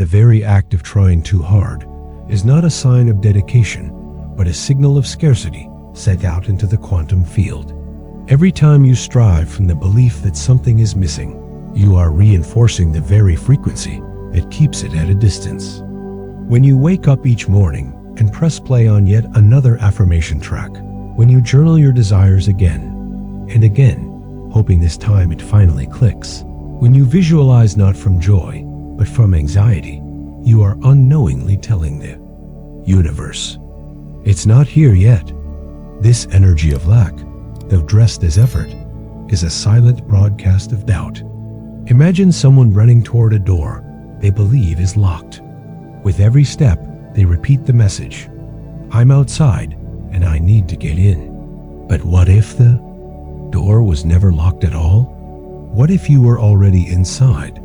The very act of trying too hard is not a sign of dedication, but a signal of scarcity sent out into the quantum field. Every time you strive from the belief that something is missing, you are reinforcing the very frequency that keeps it at a distance. When you wake up each morning and press play on yet another affirmation track, when you journal your desires again and again, hoping this time it finally clicks, when you visualize not from joy, but from anxiety, you are unknowingly telling the universe, it's not here yet. This energy of lack, though dressed as effort, is a silent broadcast of doubt. Imagine someone running toward a door they believe is locked. With every step, they repeat the message, I'm outside and I need to get in. But what if the door was never locked at all? What if you were already inside,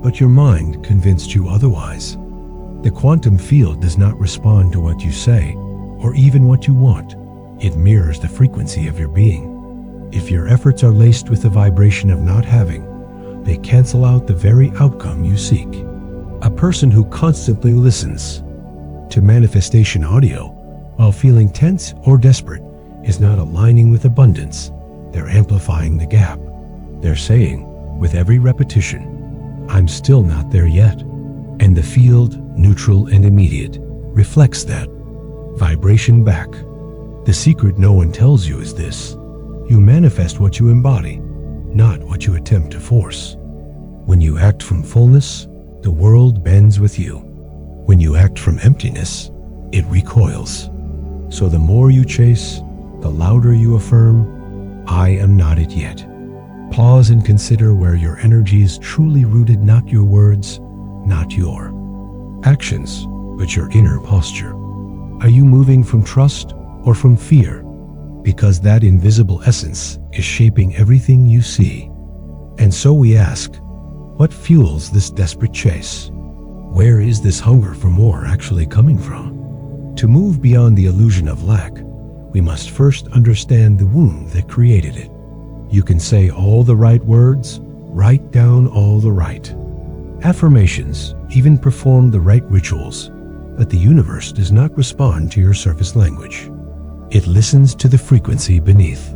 but your mind convinced you otherwise? The quantum field does not respond to what you say or even what you want. It mirrors the frequency of your being. If your efforts are laced with the vibration of not having, they cancel out the very outcome you seek. A person who constantly listens to manifestation audio while feeling tense or desperate is not aligning with abundance. They're amplifying the gap. They're saying, with every repetition, I'm still not there yet. And the field, neutral and immediate, reflects that vibration back. The secret no one tells you is this: you manifest what you embody, not what you attempt to force. When you act from fullness, the world bends with you. When you act from emptiness, it recoils. So the more you chase, the louder you affirm, I am not it yet. Pause and consider where your energy is truly rooted, not your words, not your actions, but your inner posture. Are you moving from trust or from fear? Because that invisible essence is shaping everything you see. And so we ask, what fuels this desperate chase? Where is this hunger for more actually coming from? To move beyond the illusion of lack, we must first understand the womb that created it. You can say all the right words, write down all the right affirmations, even perform the right rituals, but the universe does not respond to your surface language. It listens to the frequency beneath.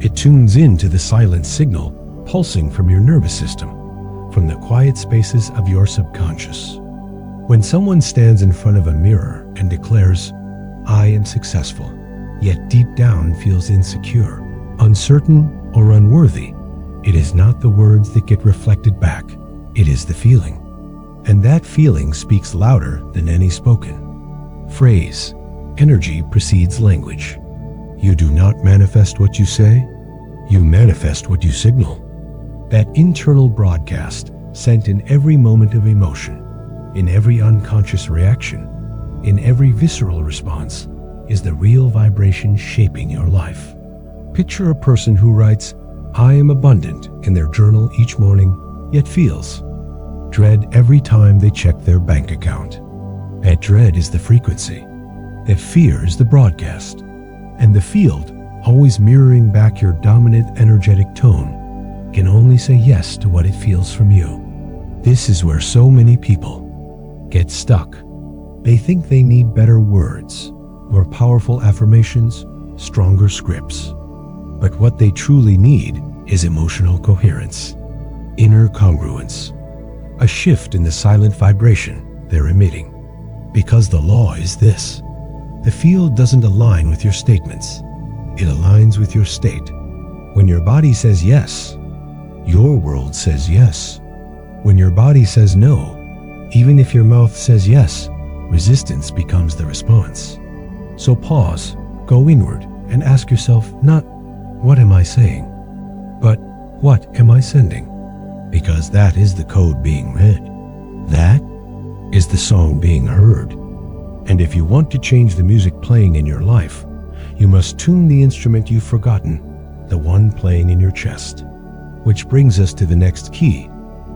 It tunes in to the silent signal pulsing from your nervous system, from the quiet spaces of your subconscious. When someone stands in front of a mirror and declares, I am successful, yet deep down feels insecure, uncertain, or unworthy, it is not the words that get reflected back, it is the feeling. And that feeling speaks louder than any spoken phrase. Energy precedes language. You do not manifest what you say, you manifest what you signal. That internal broadcast sent in every moment of emotion, in every unconscious reaction, in every visceral response, is the real vibration shaping your life. Picture a person who writes, I am abundant in their journal each morning, yet feels dread every time they check their bank account. That dread is the frequency. That fear is the broadcast. And the field, always mirroring back your dominant energetic tone, can only say yes to what it feels from you. This is where so many people get stuck. They think they need better words, more powerful affirmations, stronger scripts. But what they truly need is emotional coherence, inner congruence, a shift in the silent vibration they're emitting. Because the law is this: the field doesn't align with your statements, it aligns with your state. When your body says yes, your world says yes. When your body says no, even if your mouth says yes, resistance becomes the response. So pause, go inward, and ask yourself not, what am I saying? But, what am I sending? Because that is the code being read. That is the song being heard. And if you want to change the music playing in your life, you must tune the instrument you've forgotten, the one playing in your chest. Which brings us to the next key: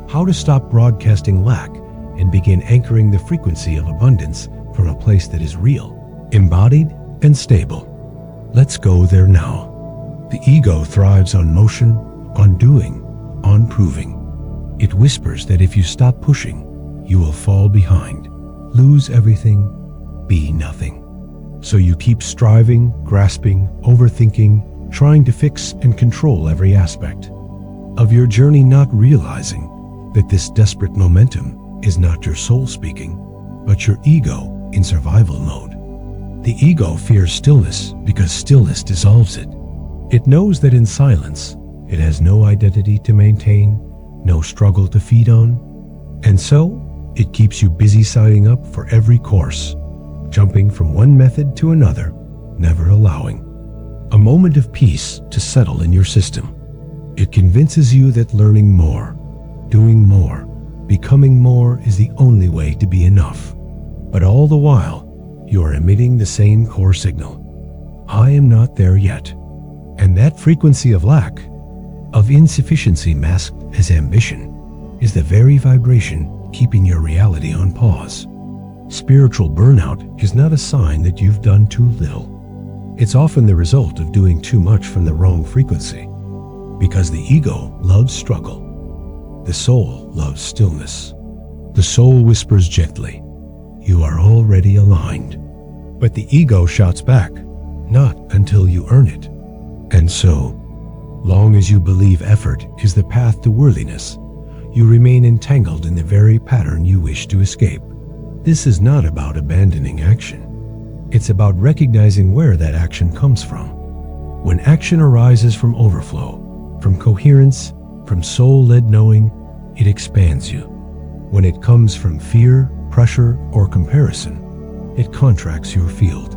how to stop broadcasting lack and begin anchoring the frequency of abundance from a place that is real, embodied, and stable. Let's go there now. The ego thrives on motion, on doing, on proving. It whispers that if you stop pushing, you will fall behind, lose everything, be nothing. So you keep striving, grasping, overthinking, trying to fix and control every aspect of your journey, not realizing that this desperate momentum is not your soul speaking, but your ego in survival mode. The ego fears stillness because stillness dissolves it. It knows that in silence, it has no identity to maintain, no struggle to feed on, and so it keeps you busy signing up for every course, jumping from one method to another, never allowing a moment of peace to settle in your system. It convinces you that learning more, doing more, becoming more is the only way to be enough. But all the while, you are emitting the same core signal. I am not there yet. And that frequency of lack, of insufficiency masked as ambition, is the very vibration keeping your reality on pause. Spiritual burnout is not a sign that you've done too little. It's often the result of doing too much from the wrong frequency. Because the ego loves struggle. The soul loves stillness. The soul whispers gently, "You are already aligned." But the ego shouts back, "Not until you earn it." And so, long as you believe effort is the path to worthiness, you remain entangled in the very pattern you wish to escape. This is not about abandoning action. It's about recognizing where that action comes from. When action arises from overflow, from coherence, from soul-led knowing, it expands you. When it comes from fear, pressure, or comparison, it contracts your field.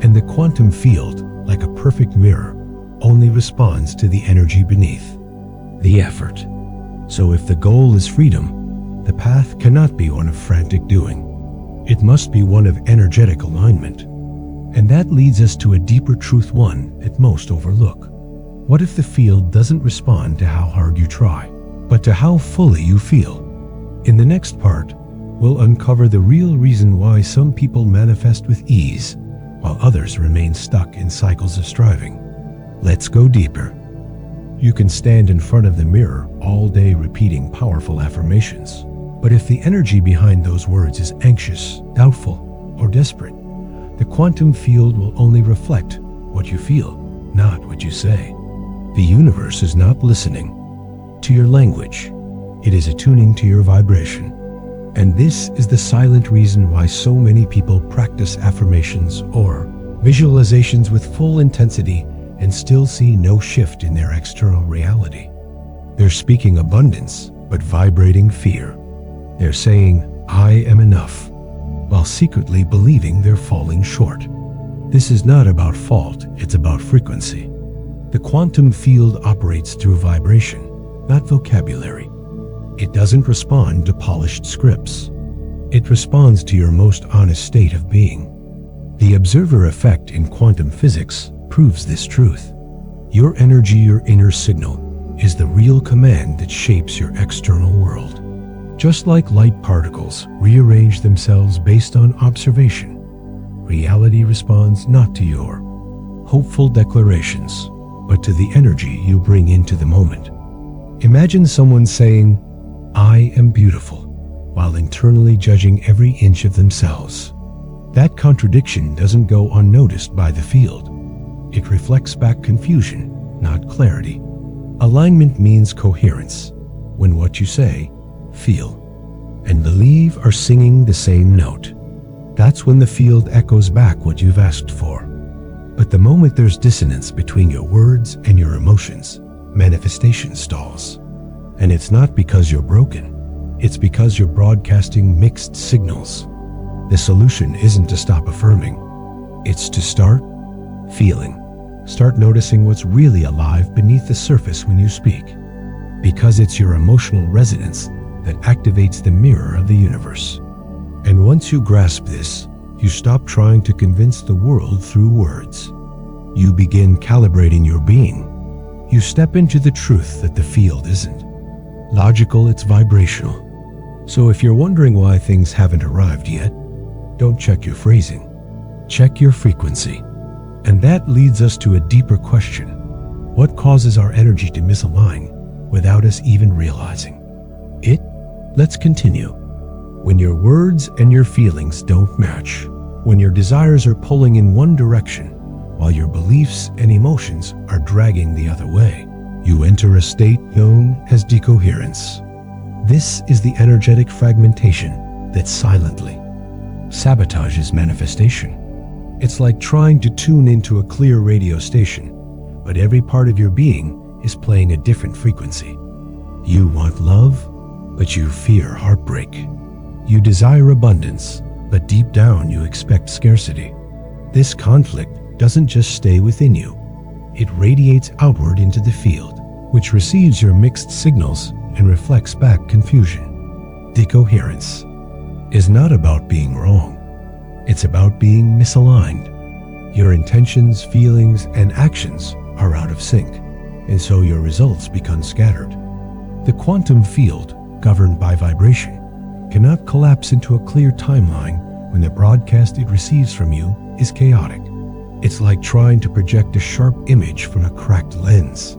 And the quantum field, like a perfect mirror, only responds to the energy beneath, the effort. So if the goal is freedom, the path cannot be one of frantic doing. It must be one of energetic alignment. And that leads us to a deeper truth, one that most overlook. What if the field doesn't respond to how hard you try, but to how fully you feel? In the next part, we'll uncover the real reason why some people manifest with ease, while others remain stuck in cycles of striving. Let's go deeper. You can stand in front of the mirror all day repeating powerful affirmations, but if the energy behind those words is anxious, doubtful, or desperate, the quantum field will only reflect what you feel, not what you say. The universe is not listening to your language. It is attuning to your vibration. And this is the silent reason why so many people practice affirmations or visualizations with full intensity and still see no shift in their external reality. They're speaking abundance, but vibrating fear. They're saying, "I am enough," while secretly believing they're falling short. This is not about fault, it's about frequency. The quantum field operates through vibration, not vocabulary. It doesn't respond to polished scripts. It responds to your most honest state of being. The observer effect in quantum physics proves this truth. Your energy, your inner signal, is the real command that shapes your external world. Just like light particles rearrange themselves based on observation, reality responds not to your hopeful declarations, but to the energy you bring into the moment. Imagine someone saying, "I am beautiful," while internally judging every inch of themselves. That contradiction doesn't go unnoticed by the field. It reflects back confusion, not clarity. Alignment means coherence, when what you say, feel, and believe are singing the same note. That's when the field echoes back what you've asked for. But the moment there's dissonance between your words and your emotions, manifestation stalls. And it's not because you're broken. It's because you're broadcasting mixed signals. The solution isn't to stop affirming. It's to start feeling. Start noticing what's really alive beneath the surface when you speak. Because it's your emotional resonance that activates the mirror of the universe. And once you grasp this, you stop trying to convince the world through words. You begin calibrating your being. You step into the truth that the field isn't logical, it's vibrational. So if you're wondering why things haven't arrived yet, don't check your phrasing. Check your frequency. And that leads us to a deeper question. What causes our energy to misalign without us even realizing it? Let's continue. When your words and your feelings don't match, when your desires are pulling in one direction while your beliefs and emotions are dragging the other way, you enter a state known as decoherence. This is the energetic fragmentation that silently sabotages manifestation. It's like trying to tune into a clear radio station, but every part of your being is playing a different frequency. You want love, but you fear heartbreak. You desire abundance, but deep down you expect scarcity. This conflict doesn't just stay within you. It radiates outward into the field, which receives your mixed signals and reflects back confusion. Decoherence is not about being wrong. It's about being misaligned. Your intentions, feelings, and actions are out of sync, and so your results become scattered. The quantum field, governed by vibration, cannot collapse into a clear timeline when the broadcast it receives from you is chaotic. It's like trying to project a sharp image from a cracked lens.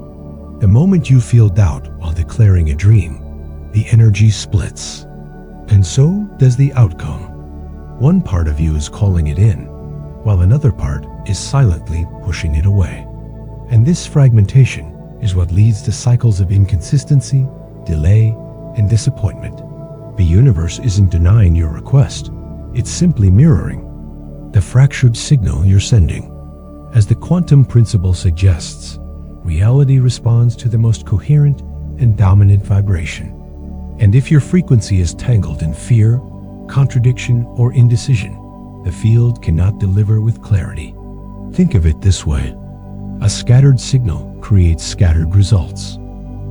The moment you feel doubt while declaring a dream, the energy splits. And so does the outcome. One part of you is calling it in, while another part is silently pushing it away. And this fragmentation is what leads to cycles of inconsistency, delay, and disappointment. The universe isn't denying your request. It's simply mirroring the fractured signal you're sending. As the quantum principle suggests, reality responds to the most coherent and dominant vibration. And if your frequency is tangled in fear, contradiction, or indecision, the field cannot deliver with clarity. Think of it this way. A scattered signal creates scattered results.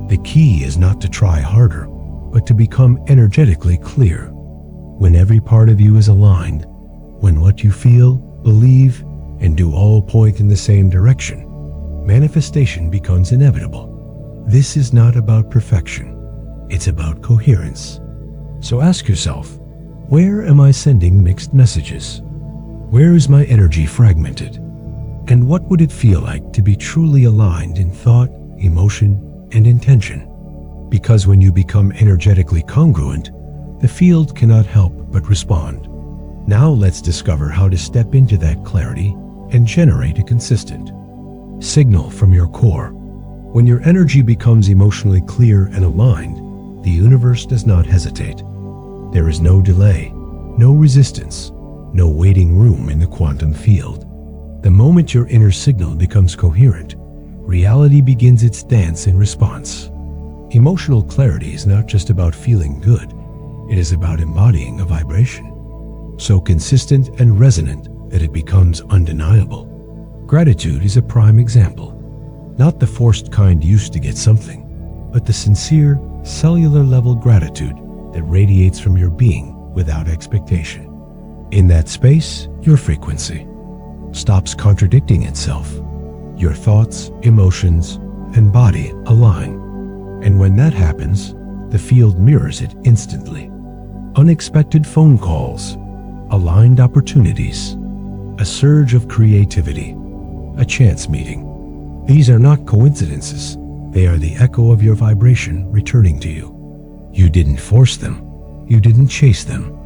The key is not to try harder, but to become energetically clear. When every part of you is aligned, when what you feel, believe, and do all point in the same direction, manifestation becomes inevitable. This is not about perfection. It's about coherence. So ask yourself, where am I sending mixed messages? Where is my energy fragmented? And what would it feel like to be truly aligned in thought, emotion, and intention? Because when you become energetically congruent, the field cannot help but respond. Now let's discover how to step into that clarity and generate a consistent signal from your core. When your energy becomes emotionally clear and aligned, the universe does not hesitate. There is no delay, no resistance, no waiting room in the quantum field. The moment your inner signal becomes coherent, reality begins its dance in response. Emotional clarity is not just about feeling good, it is about embodying a vibration so consistent and resonant that it becomes undeniable. Gratitude is a prime example. Not the forced kind used to get something, but the sincere, cellular level gratitude that radiates from your being without expectation. In that space, your frequency stops contradicting itself. Your thoughts, emotions, and body align. And when that happens, the field mirrors it instantly. Unexpected phone calls, aligned opportunities, a surge of creativity, a chance meeting. These are not coincidences. They are the echo of your vibration returning to you. You didn't force them. You didn't chase them.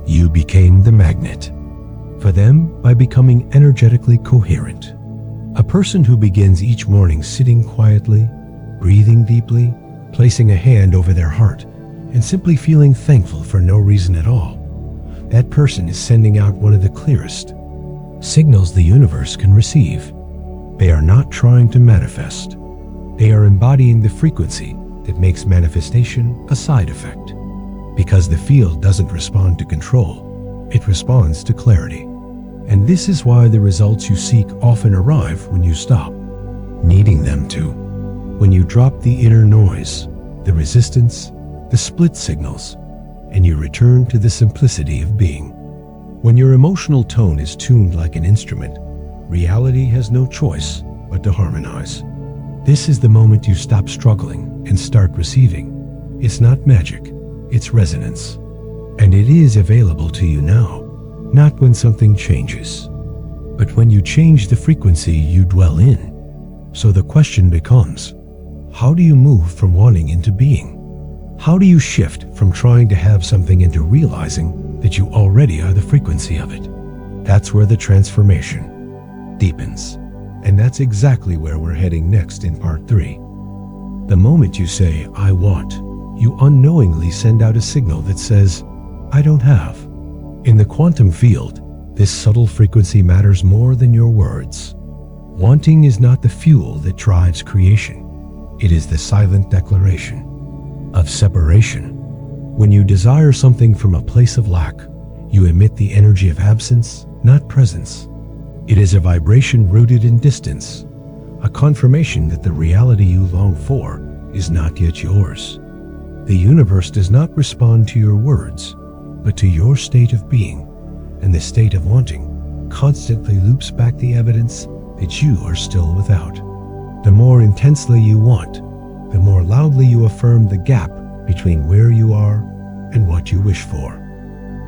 You became the magnet for them by becoming energetically coherent. A person who begins each morning sitting quietly, breathing deeply, placing a hand over their heart, and simply feeling thankful for no reason at all, that person is sending out one of the clearest signals the universe can receive. They are not trying to manifest. They are embodying the frequency that makes manifestation a side effect. Because the field doesn't respond to control, it responds to clarity. And this is why the results you seek often arrive when you stop needing them to. When you drop the inner noise, the resistance, the split signals, and you return to the simplicity of being. When your emotional tone is tuned like an instrument, reality has no choice but to harmonize. This is the moment you stop struggling and start receiving. It's not magic, it's resonance. And it is available to you now, not when something changes, but when you change the frequency you dwell in. So the question becomes, how do you move from wanting into being? How do you shift from trying to have something into realizing that you already are the frequency of it? That's where the transformation deepens. And that's exactly where we're heading next in part 3. The moment you say, I want, you unknowingly send out a signal that says, I don't have. In the quantum field, this subtle frequency matters more than your words. Wanting is not the fuel that drives creation. It is the silent declaration of separation. When you desire something from a place of lack, you emit the energy of absence, not presence. It is a vibration rooted in distance, a confirmation that the reality you long for is not yet yours. The universe does not respond to your words, but to your state of being, and the state of wanting constantly loops back the evidence that you are still without. The more intensely you want, the more loudly you affirm the gap between where you are and what you wish for.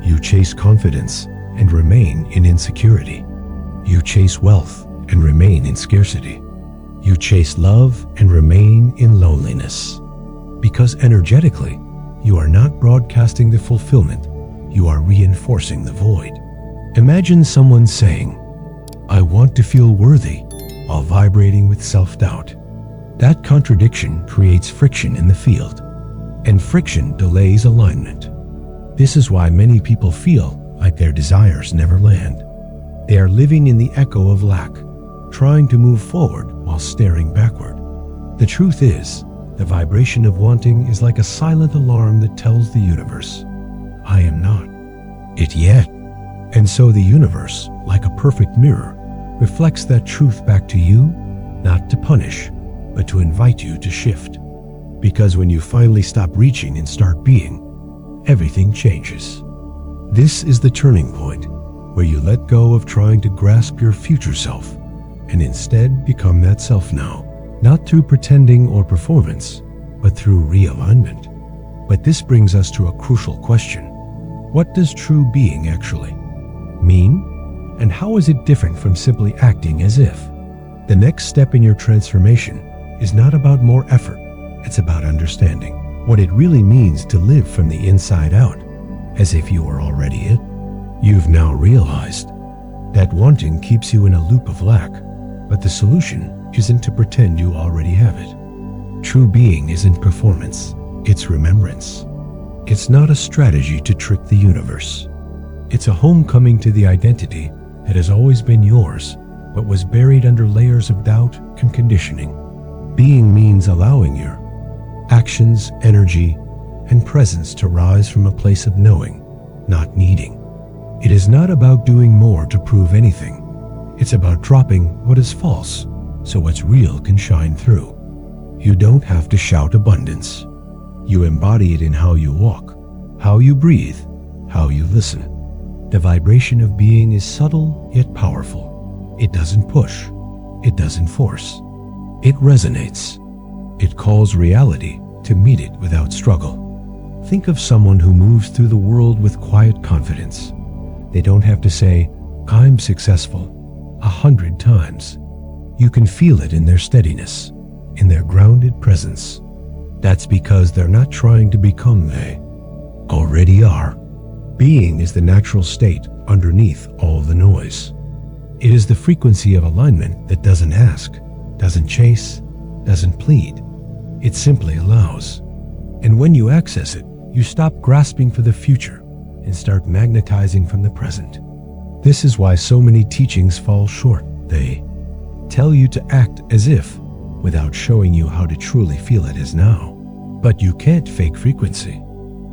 You chase confidence and remain in insecurity. You chase wealth and remain in scarcity. You chase love and remain in loneliness. Because energetically, you are not broadcasting the fulfillment, you are reinforcing the void. Imagine someone saying, I want to feel worthy, while vibrating with self-doubt. That contradiction creates friction in the field, and friction delays alignment. This is why many people feel like their desires never land. They are living in the echo of lack, trying to move forward while staring backward. The truth is, the vibration of wanting is like a silent alarm that tells the universe, I am not it yet. And so the universe, like a perfect mirror, reflects that truth back to you, not to punish, but to invite you to shift. Because when you finally stop reaching and start being, everything changes. This is the turning point, where you let go of trying to grasp your future self, and instead become that self now, not through pretending or performance, but through realignment. But this brings us to a crucial question. What does true being actually mean? And how is it different from simply acting as if? The next step in your transformation is not about more effort, it's about understanding what it really means to live from the inside out, as if you were already it. You've now realized that wanting keeps you in a loop of lack, but the solution isn't to pretend you already have it. True being isn't performance, it's remembrance. It's not a strategy to trick the universe. It's a homecoming to the identity that has always been yours, but was buried under layers of doubt and conditioning. Being means allowing your actions, energy, and presence to rise from a place of knowing, not needing. It is not about doing more to prove anything. It's about dropping what is false, so what's real can shine through. You don't have to shout abundance. You embody it in how you walk, how you breathe, how you listen. The vibration of being is subtle yet powerful. It doesn't push. It doesn't force. It resonates. It calls reality to meet it without struggle. Think of someone who moves through the world with quiet confidence. They don't have to say, I'm successful 100 times. You can feel it in their steadiness, in their grounded presence. That's because they're not trying to become they already are. Being is the natural state underneath all the noise. It is the frequency of alignment that doesn't ask, doesn't chase, doesn't plead. It simply allows. And when you access it, you stop grasping for the future and start magnetizing from the present. This is why so many teachings fall short. They tell you to act as if, without showing you how to truly feel it as now. But you can't fake frequency.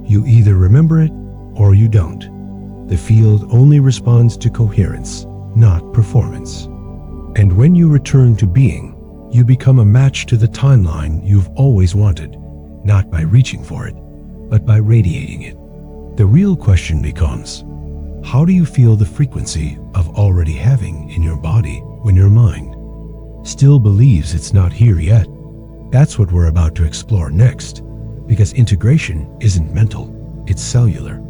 You either remember it or you don't. The field only responds to coherence, not performance. And when you return to being, you become a match to the timeline you've always wanted, not by reaching for it, but by radiating it. The real question becomes, how do you feel the frequency of already having in your body when your mind still believes it's not here yet? That's what we're about to explore next, because integration isn't mental, it's cellular.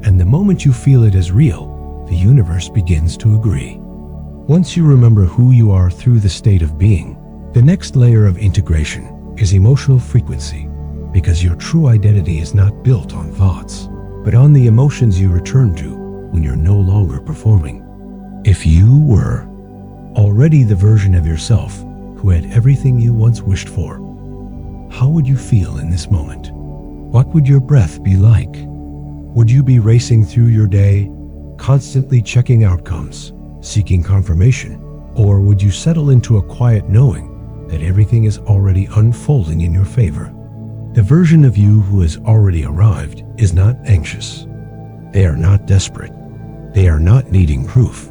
And the moment you feel it as real, the universe begins to agree. Once you remember who you are through the state of being, the next layer of integration is emotional frequency. because your true identity is not built on thoughts, but on the emotions you return to when you're no longer performing. If you were already the version of yourself who had everything you once wished for, how would you feel in this moment? What would your breath be like? Would you be racing through your day, constantly checking outcomes, seeking confirmation? Or would you settle into a quiet knowing that everything is already unfolding in your favor? The version of you who has already arrived is not anxious. They are not desperate. They are not needing proof,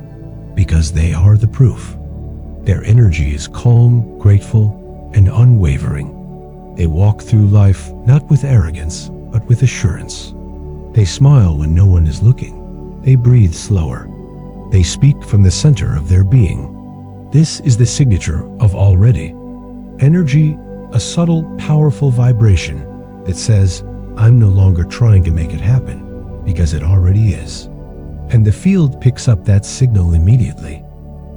because they are the proof. Their energy is calm, grateful, and unwavering. They walk through life not with arrogance, but with assurance. They smile when no one is looking. They breathe slower. They speak from the center of their being. This is the signature of already. Energy, a subtle, powerful vibration that says, I'm no longer trying to make it happen, because it already is. And the field picks up that signal immediately.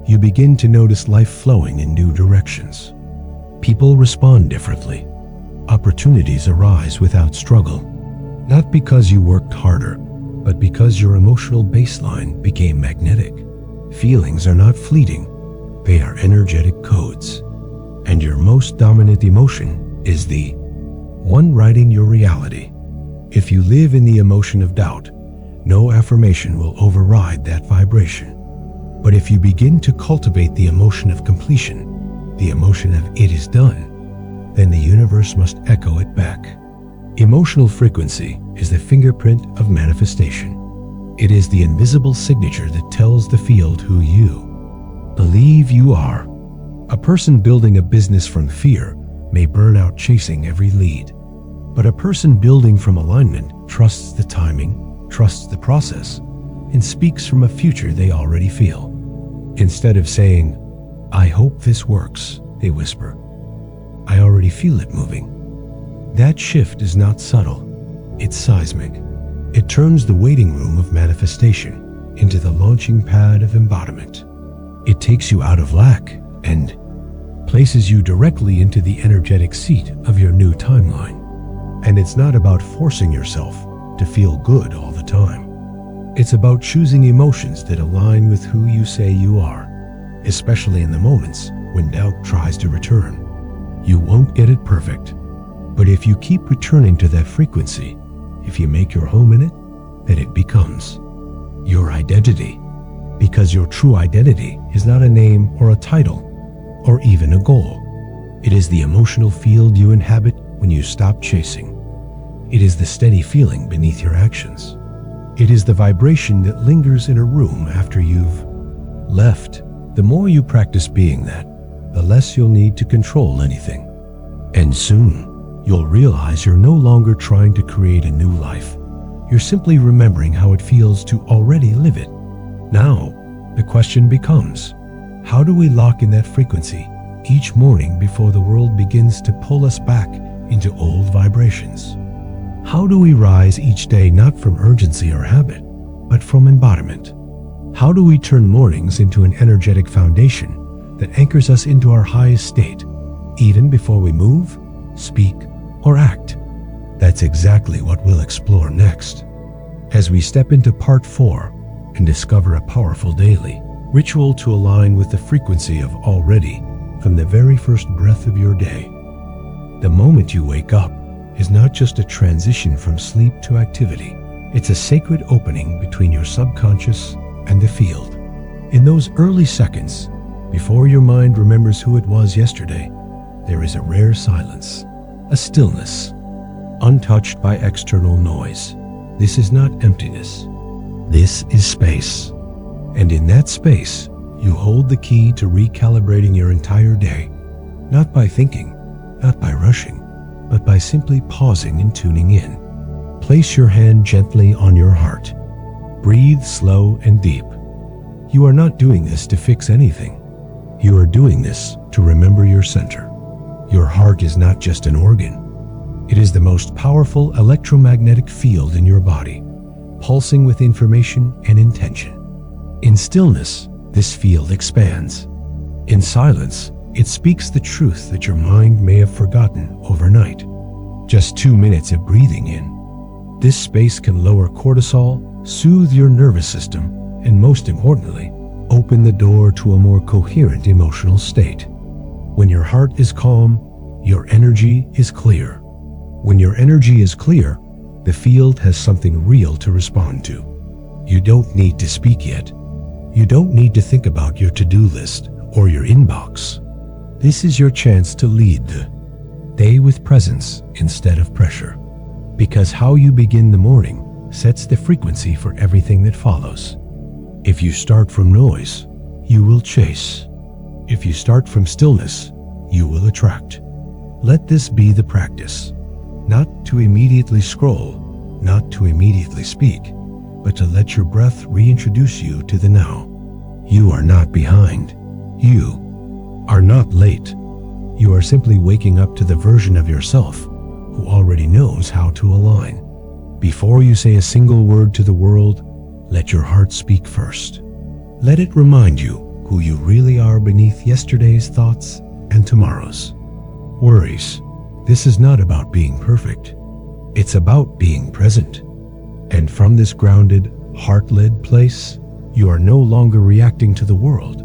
You begin to notice life flowing in new directions. People respond differently. Opportunities arise without struggle, not because you worked harder, but because your emotional baseline became magnetic. Feelings are not fleeting. They are energetic codes. And your most dominant emotion is the one writing your reality. If you live in the emotion of doubt, no affirmation will override that vibration. But if you begin to cultivate the emotion of completion, the emotion of it is done, then the universe must echo it back. Emotional frequency is the fingerprint of manifestation. It is the invisible signature that tells the field who you believe you are. A person building a business from fear may burn out chasing every lead. But a person building from alignment trusts the timing, trusts the process, and speaks from a future they already feel. Instead of saying, I hope this works, they whisper, I already feel it moving. That shift is not subtle, it's seismic. It turns the waiting room of manifestation into the launching pad of embodiment. It takes you out of lack and places you directly into the energetic seat of your new timeline. And it's not about forcing yourself to feel good all the time. It's about choosing emotions that align with who you say you are, especially in the moments when doubt tries to return. You won't get it perfect, but if you keep returning to that frequency, if you make your home in it, then it becomes your identity. Because your true identity is not a name or a title, or even a goal. It is the emotional field you inhabit when you stop chasing. It is the steady feeling beneath your actions. It is the vibration that lingers in a room after you've left. The more you practice being that, the less you'll need to control anything. And soon, you'll realize you're no longer trying to create a new life. You're simply remembering how it feels to already live it. Now, the question becomes, how do we lock in that frequency each morning before the world begins to pull us back into old vibrations? How do we rise each day not from urgency or habit, but from embodiment? How do we turn mornings into an energetic foundation that anchors us into our highest state, even before we move, speak, or act? That's exactly what we'll explore next, as we step into part 4 and discover a powerful daily ritual to align with the frequency of already from the very first breath of your day. The moment you wake up is not just a transition from sleep to activity. It's a sacred opening between your subconscious and the field. In those early seconds, before your mind remembers who it was yesterday, there is a rare silence, a stillness, untouched by external noise. This is not emptiness. This is space. And in that space, you hold the key to recalibrating your entire day, not by thinking, not by rushing, but by simply pausing and tuning in. Place your hand gently on your heart. Breathe slow and deep. You are not doing this to fix anything. You are doing this to remember your center. Your heart is not just an organ. It is the most powerful electromagnetic field in your body, pulsing with information and intention. In stillness, this field expands. In silence, it speaks the truth that your mind may have forgotten overnight. Just 2 minutes of breathing in. This space can lower cortisol, soothe your nervous system, and most importantly, open the door to a more coherent emotional state. When your heart is calm, your energy is clear. When your energy is clear, the field has something real to respond to. You don't need to speak yet. You don't need to think about your to-do list or your inbox. This is your chance to lead the day with presence instead of pressure. Because how you begin the morning sets the frequency for everything that follows. If you start from noise, you will chase. If you start from stillness, you will attract. Let this be the practice. Not to immediately scroll, not to immediately speak, but to let your breath reintroduce you to the now. You are not behind. You are not late. You are simply waking up to the version of yourself who already knows how to align. Before you say a single word to the world, let your heart speak first. Let it remind you who you really are beneath yesterday's thoughts and tomorrow's worries. This is not about being perfect. It's about being present. And from this grounded, heart-led place, you are no longer reacting to the world.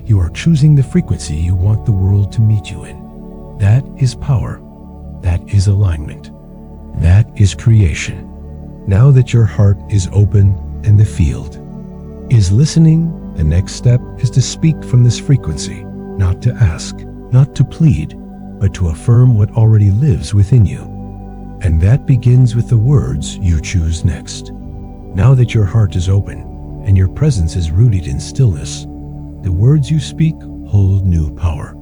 You are choosing the frequency you want the world to meet you in. That is power. That is alignment. That is creation. Now that your heart is open and the field is listening, the next step is to speak from this frequency, not to ask, not to plead, but to affirm what already lives within you. And that begins with the words you choose next. Now that your heart is open and your presence is rooted in stillness, the words you speak hold new power.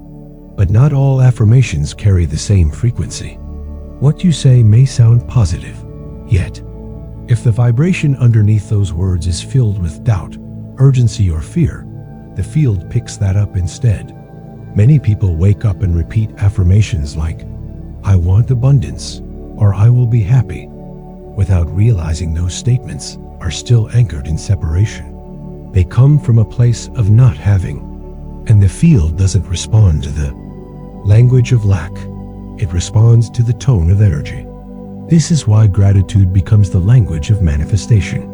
But not all affirmations carry the same frequency. What you say may sound positive, yet, if the vibration underneath those words is filled with doubt, urgency, or fear, the field picks that up instead. Many people wake up and repeat affirmations like, "I want abundance," or "I will be happy," without realizing those statements are still anchored in separation. They come from a place of not having, and the field doesn't respond to the language of lack. It responds to the tone of energy. This is why gratitude becomes the language of manifestation.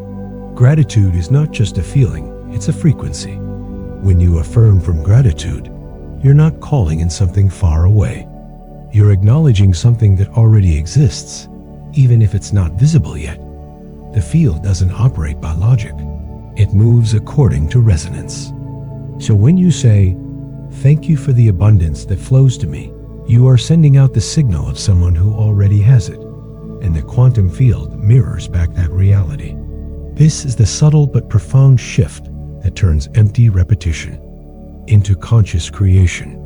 Gratitude is not just a feeling, it's a frequency. When you affirm from gratitude, you're not calling in something far away. You're acknowledging something that already exists, even if it's not visible yet. The field doesn't operate by logic. It moves according to resonance. So when you say, "Thank you for the abundance that flows to me," you are sending out the signal of someone who already has it, and the quantum field mirrors back that reality. This is the subtle but profound shift that turns empty repetition into conscious creation.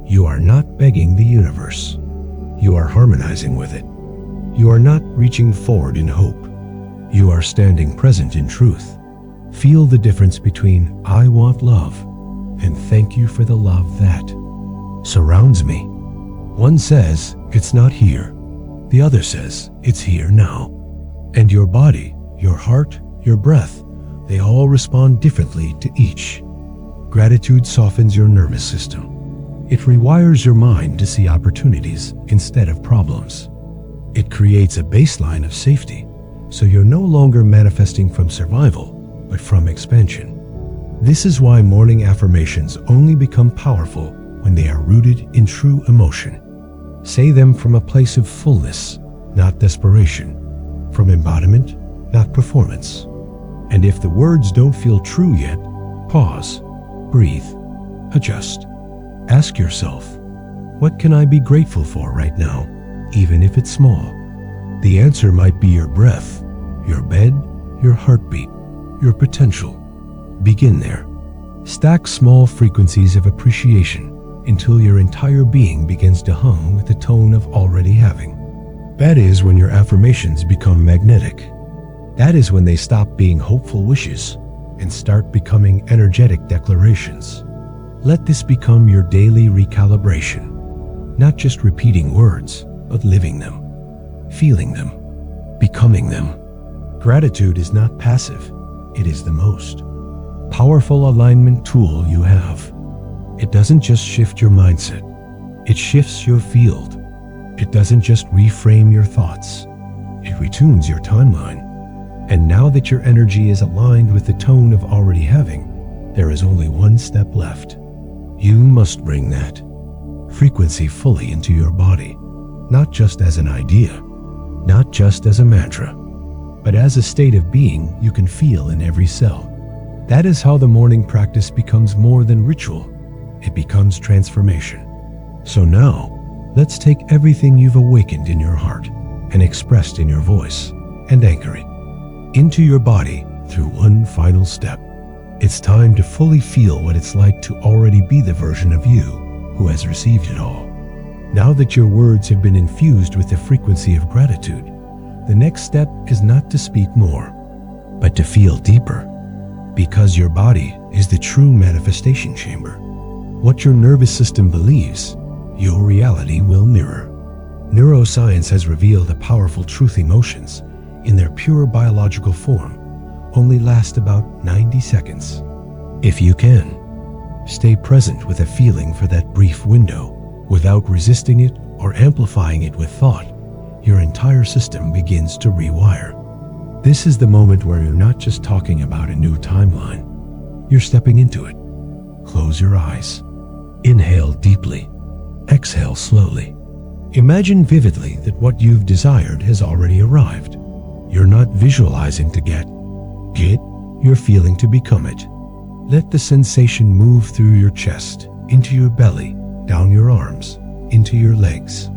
You are not begging the universe. You are harmonizing with it. You are not reaching forward in hope. You are standing present in truth. Feel the difference between "I want love" and "Thank you for the love that surrounds me." One says, "It's not here." The other says, "It's here now." And your body, your heart, your breath, they all respond differently to each. Gratitude softens your nervous system. It rewires your mind to see opportunities instead of problems. It creates a baseline of safety, so you're no longer manifesting from survival, but from expansion. This is why morning affirmations only become powerful when they are rooted in true emotion. Say them from a place of fullness, not desperation, from embodiment, not performance. And if the words don't feel true yet, pause, breathe, adjust. Ask yourself, what can I be grateful for right now, even if it's small? The answer might be your breath, your bed, your heartbeat, your potential. Begin there. Stack small frequencies of appreciation until your entire being begins to hum with the tone of already having. That is when your affirmations become magnetic. That is when they stop being hopeful wishes and start becoming energetic declarations. Let this become your daily recalibration. Not just repeating words, but living them, feeling them, becoming them. Gratitude is not passive. It is the most powerful alignment tool you have. It doesn't just shift your mindset. It shifts your field. It doesn't just reframe your thoughts, it retunes your timeline. And now that your energy is aligned with the tone of already having, there is only one step left. You must bring that frequency fully into your body, not just as an idea, not just as a mantra, but as a state of being you can feel in every cell. That is how the morning practice becomes more than ritual. It becomes transformation. So now, let's take everything you've awakened in your heart and expressed in your voice and anchor it into your body through one final step. It's time to fully feel what it's like to already be the version of you who has received it all. Now that your words have been infused with the frequency of gratitude, the next step is not to speak more, but to feel deeper. Because your body is the true manifestation chamber. What your nervous system believes, your reality will mirror. Neuroscience has revealed a powerful truth: emotions, in their pure biological form, only last about 90 seconds. If you can, stay present with a feeling for that brief window, without resisting it or amplifying it with thought, your entire system begins to rewire. This is the moment where you're not just talking about a new timeline, you're stepping into it. Close your eyes. Inhale deeply. Exhale slowly. Imagine vividly that what you've desired has already arrived. You're not visualizing to get, you're feeling to become it. Let the sensation move through your chest, into your belly, down your arms, into your legs.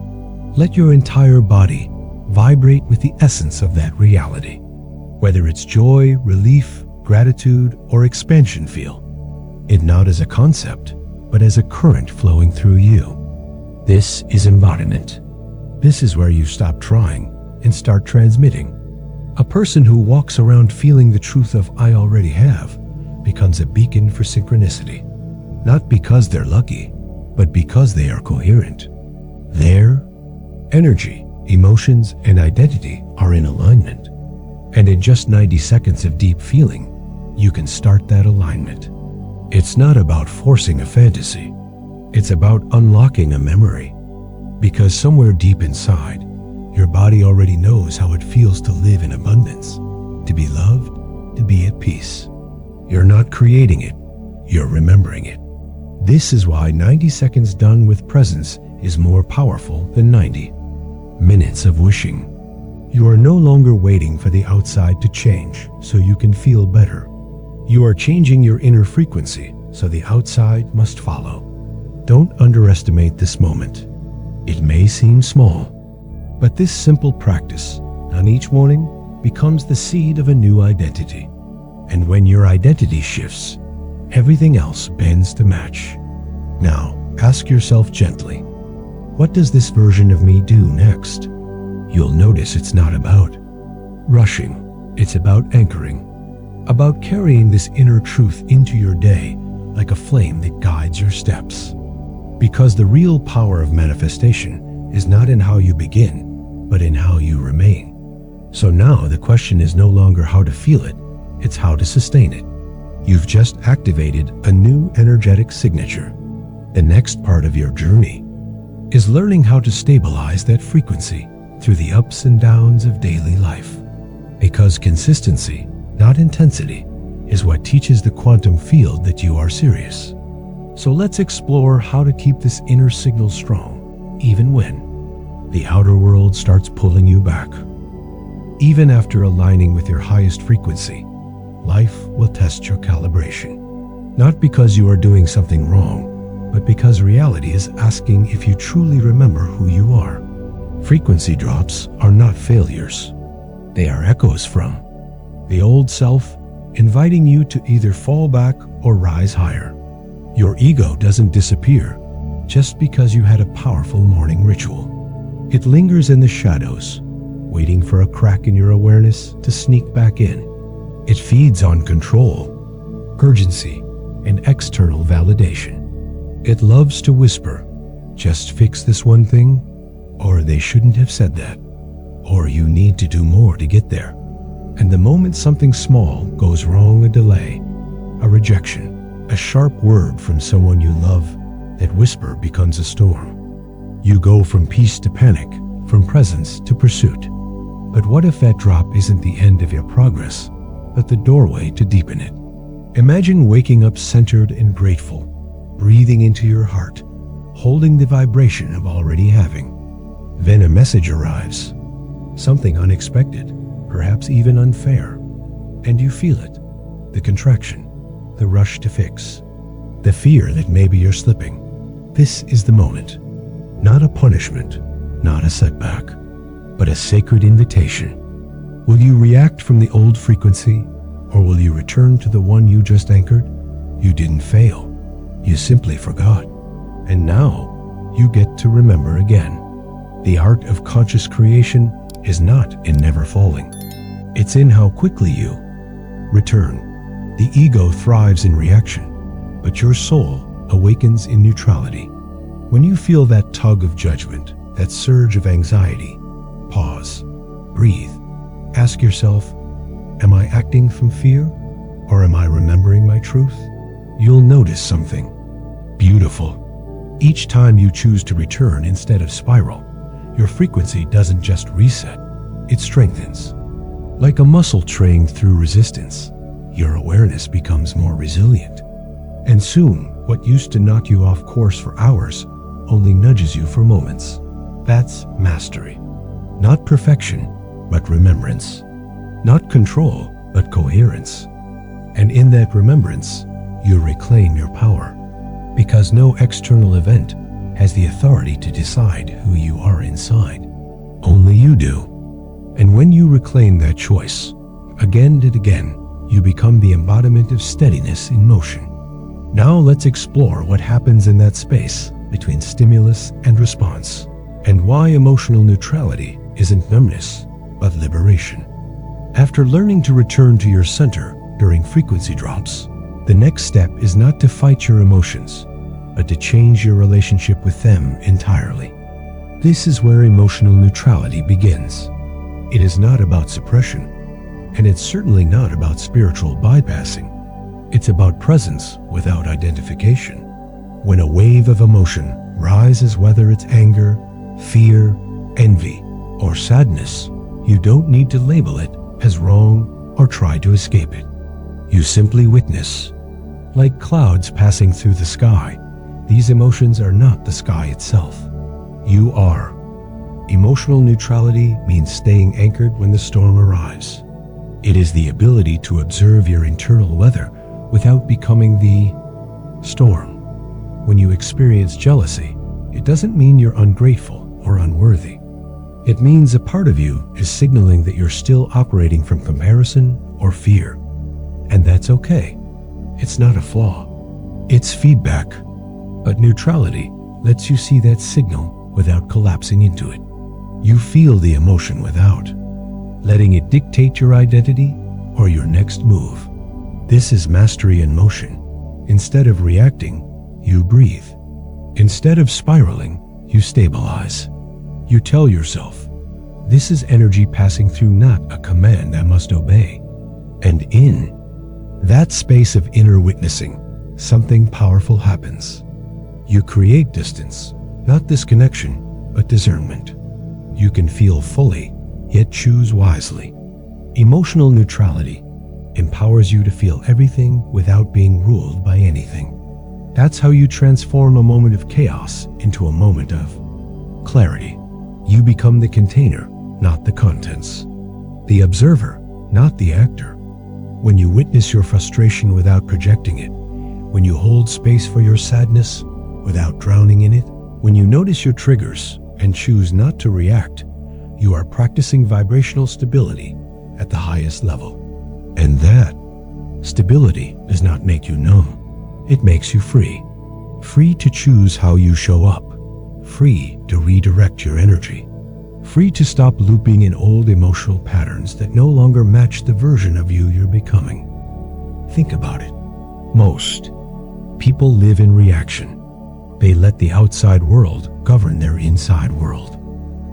Let your entire body vibrate with the essence of that reality. Whether it's joy, relief, gratitude, or expansion, feel it not as a concept, but as a current flowing through you. This is embodiment. This is where you stop trying and start transmitting. A person who walks around feeling the truth of "I already have" becomes a beacon for synchronicity. Not because they're lucky, but because they are coherent. Their energy, emotions, and identity are in alignment. And in just 90 seconds of deep feeling, you can start that alignment. It's not about forcing a fantasy. It's about unlocking a memory. Because somewhere deep inside, your body already knows how it feels to live in abundance, to be loved, to be at peace. You're not creating it, you're remembering it. This is why 90 seconds done with presence is more powerful than 90 minutes of wishing. You are no longer waiting for the outside to change so you can feel better. You are changing your inner frequency so the outside must follow. Don't underestimate this moment. It may seem small, but this simple practice on each morning becomes the seed of a new identity. And when your identity shifts, everything else bends to match. Now, ask yourself gently, what does this version of me do next? You'll notice it's not about rushing, it's about anchoring, about carrying this inner truth into your day like a flame that guides your steps. Because the real power of manifestation is not in how you begin, but in how you remain. So now the question is no longer how to feel it, it's how to sustain it. You've just activated a new energetic signature. The next part of your journey is learning how to stabilize that frequency through the ups and downs of daily life. Because consistency, not intensity, is what teaches the quantum field that you are serious. So let's explore how to keep this inner signal strong, even when the outer world starts pulling you back. Even after aligning with your highest frequency, life will test your calibration. Not because you are doing something wrong, but because reality is asking if you truly remember who you are. Frequency drops are not failures. They are echoes from the old self, inviting you to either fall back or rise higher. Your ego doesn't disappear just because you had a powerful morning ritual. It lingers in the shadows, waiting for a crack in your awareness to sneak back in. It feeds on control, urgency, and external validation. It loves to whisper, "Just fix this one thing," or "They shouldn't have said that," or "You need to do more to get there." And the moment something small goes wrong, a delay, a rejection, a sharp word from someone you love, that whisper becomes a storm. You go from peace to panic, from presence to pursuit. But what if that drop isn't the end of your progress, but the doorway to deepen it? Imagine waking up centered and grateful, breathing into your heart, holding the vibration of already having. Then a message arrives, something unexpected, perhaps even unfair, and you feel it, the contraction, the rush to fix, the fear that maybe you're slipping. This is the moment, not a punishment, not a setback, but a sacred invitation. Will you react from the old frequency, or will you return to the one you just anchored? You didn't fail, you simply forgot, and now you get to remember again. The art of conscious creation is not in never falling. It's in how quickly you return. The ego thrives in reaction, but your soul awakens in neutrality. When you feel that tug of judgment, that surge of anxiety, pause, breathe, ask yourself, am I acting from fear, or am I remembering my truth? You'll notice something beautiful. Each time you choose to return instead of spiral, your frequency doesn't just reset, it strengthens. Like a muscle trained through resistance, your awareness becomes more resilient. And soon, what used to knock you off course for hours only nudges you for moments. That's mastery. Not perfection, but remembrance. Not control, but coherence. And in that remembrance, you reclaim your power. Because no external event has the authority to decide who you are inside. Only you do. And when you reclaim that choice, again and again, you become the embodiment of steadiness in motion. Now let's explore what happens in that space between stimulus and response, and why emotional neutrality isn't numbness, but liberation. After learning to return to your center during frequency drops, the next step is not to fight your emotions, but to change your relationship with them entirely. This is where emotional neutrality begins. It is not about suppression, and it's certainly not about spiritual bypassing. It's about presence without identification. When a wave of emotion rises, whether it's anger, fear, envy, or sadness, you don't need to label it as wrong or try to escape it. You simply witness. Like clouds passing through the sky, these emotions are not the sky itself. You are. Emotional neutrality means staying anchored when the storm arrives. It is the ability to observe your internal weather without becoming the storm. When you experience jealousy, it doesn't mean you're ungrateful or unworthy. It means a part of you is signaling that you're still operating from comparison or fear. And that's okay. It's not a flaw. It's feedback. But neutrality lets you see that signal without collapsing into it. You feel the emotion without letting it dictate your identity or your next move. This is mastery in motion. Instead of reacting, you breathe. Instead of spiraling, you stabilize. You tell yourself, this is energy passing through, not a command I must obey. And in that space of inner witnessing, something powerful happens. You create distance, not disconnection, but discernment. You can feel fully, yet choose wisely. Emotional neutrality empowers you to feel everything without being ruled by anything. That's how you transform a moment of chaos into a moment of clarity. You become the container, not the contents. The observer, not the actor. When you witness your frustration without projecting it, when you hold space for your sadness without drowning in it, when you notice your triggers and choose not to react, you are practicing vibrational stability at the highest level. And that stability does not make you numb. It makes you free. Free to choose how you show up. Free to redirect your energy. Free to stop looping in old emotional patterns that no longer match the version of you you're becoming. Think about it. Most people live in reaction. They let the outside world govern their inside world.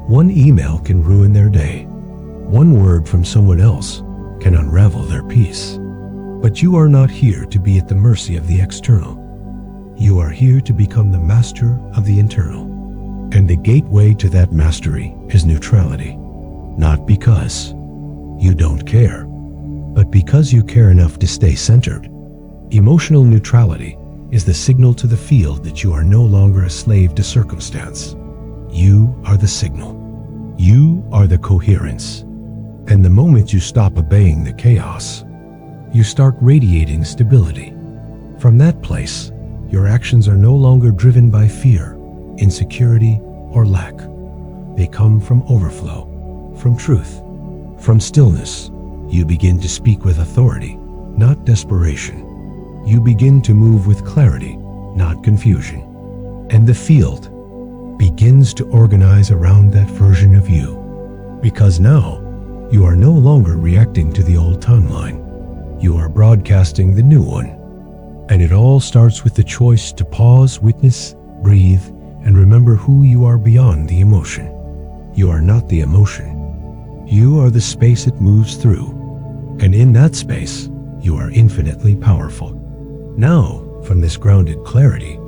One email can ruin their day. One word from someone else can unravel their peace. But you are not here to be at the mercy of the external. You are here to become the master of the internal. And the gateway to that mastery is neutrality. Not because you don't care, but because you care enough to stay centered. Emotional neutrality is the signal to the field that you are no longer a slave to circumstance. You are the signal. You are the coherence. And the moment you stop obeying the chaos, you start radiating stability. From that place, your actions are no longer driven by fear, insecurity, or lack. They come from overflow, from truth, from stillness. You begin to speak with authority, not desperation. You begin to move with clarity, not confusion. And the field begins to organize around that version of you. Because now, you are no longer reacting to the old timeline. You are broadcasting the new one. And it all starts with the choice to pause, witness, breathe, and remember who you are beyond the emotion. You are not the emotion. You are the space it moves through. And in that space, you are infinitely powerful. Now, from this grounded clarity,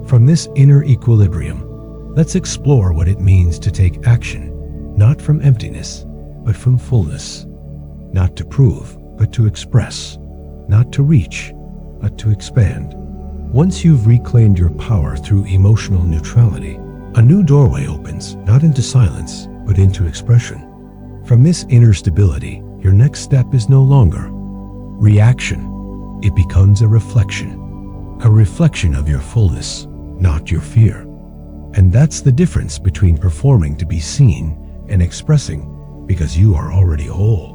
from this inner equilibrium, let's explore what it means to take action, not from emptiness, but from fullness. Not to prove, but to express. Not to reach, but to expand. Once you've reclaimed your power through emotional neutrality, a new doorway opens, not into silence, but into expression. From this inner stability, your next step is no longer reaction. It becomes a reflection of your fullness, not your fear. And that's the difference between performing to be seen and expressing because you are already whole.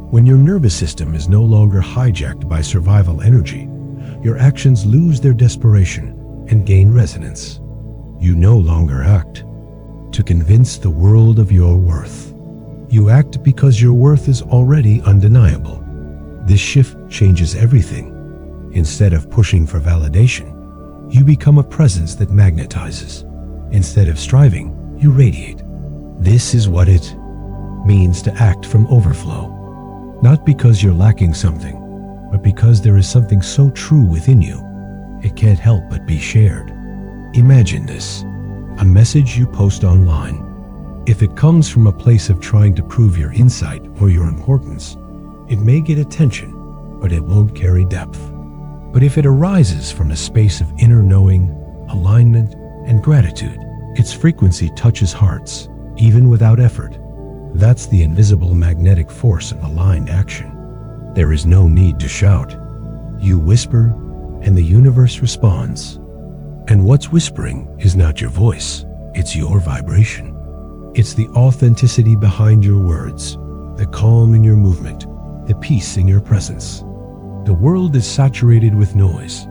When your nervous system is no longer hijacked by survival energy, your actions lose their desperation and gain resonance. You no longer act to convince the world of your worth. You act because your worth is already undeniable. This shift changes everything. Instead of pushing for validation, you become a presence that magnetizes. Instead of striving, you radiate. This is what it means to act from overflow. Not because you're lacking something, but because there is something so true within you, it can't help but be shared. Imagine this, a message you post online. If it comes from a place of trying to prove your insight or your importance, it may get attention, but it won't carry depth. But if it arises from a space of inner knowing, alignment, and gratitude, its frequency touches hearts, even without effort. That's the invisible magnetic force of aligned action. There is no need to shout. You whisper, and the universe responds. And what's whispering is not your voice, it's your vibration. It's the authenticity behind your words, the calm in your movement, the peace in your presence. The world is saturated with noise,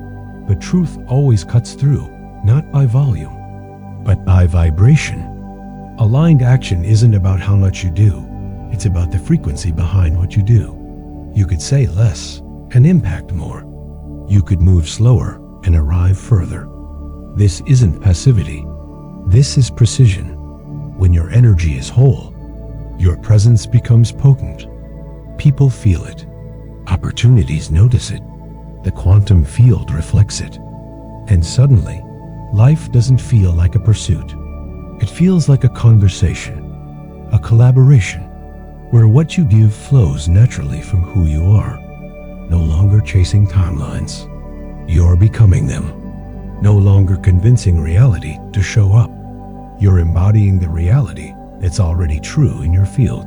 but truth always cuts through, not by volume, but by vibration. Aligned action isn't about how much you do, it's about the frequency behind what you do. You could say less and impact more. You could move slower and arrive further. This isn't passivity, this is precision. When your energy is whole, your presence becomes potent. People feel it. Opportunities notice it. The quantum field reflects it. And suddenly, life doesn't feel like a pursuit. It feels like a conversation, a collaboration, where what you give flows naturally from who you are. No longer chasing timelines. You're becoming them. No longer convincing reality to show up. You're embodying the reality that's already true in your field.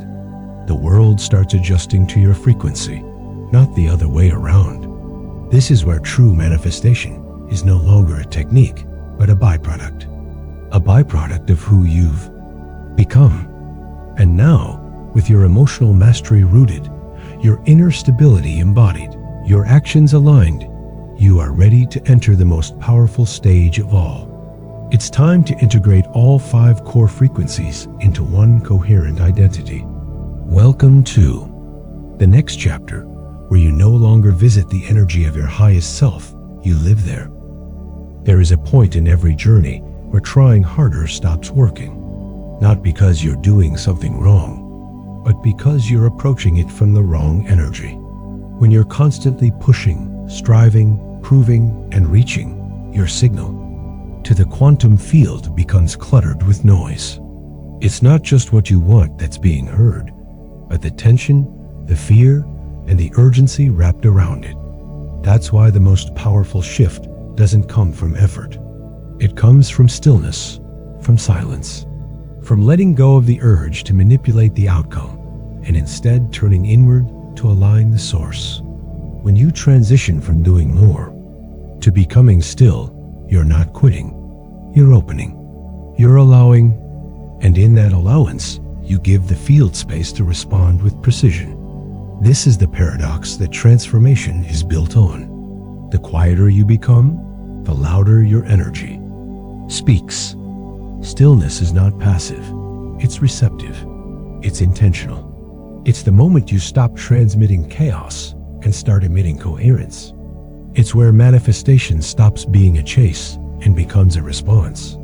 The world starts adjusting to your frequency, not the other way around. This is where true manifestation is no longer a technique, but a byproduct. A byproduct of who you've become. And now, with your emotional mastery rooted, your inner stability embodied, your actions aligned, you are ready to enter the most powerful stage of all. It's time to integrate all 5 core frequencies into one coherent identity. Welcome to the next chapter, where you no longer visit the energy of your highest self, you live there. There is a point in every journey where trying harder stops working. Not because you're doing something wrong, but because you're approaching it from the wrong energy. When you're constantly pushing, striving, proving, and reaching your signal, to the quantum field becomes cluttered with noise. It's not just what you want that's being heard, but the tension, the fear, and the urgency wrapped around it. That's why the most powerful shift doesn't come from effort. It comes from stillness, from silence, from letting go of the urge to manipulate the outcome, and instead turning inward to align the source. When you transition from doing more to becoming still, you're not quitting, you're opening, you're allowing, and in that allowance, you give the field space to respond with precision. This is the paradox that transformation is built on. The quieter you become, the louder your energy speaks. Stillness is not passive, it's receptive, it's intentional. It's the moment you stop transmitting chaos and start emitting coherence. It's where manifestation stops being a chase and becomes a response.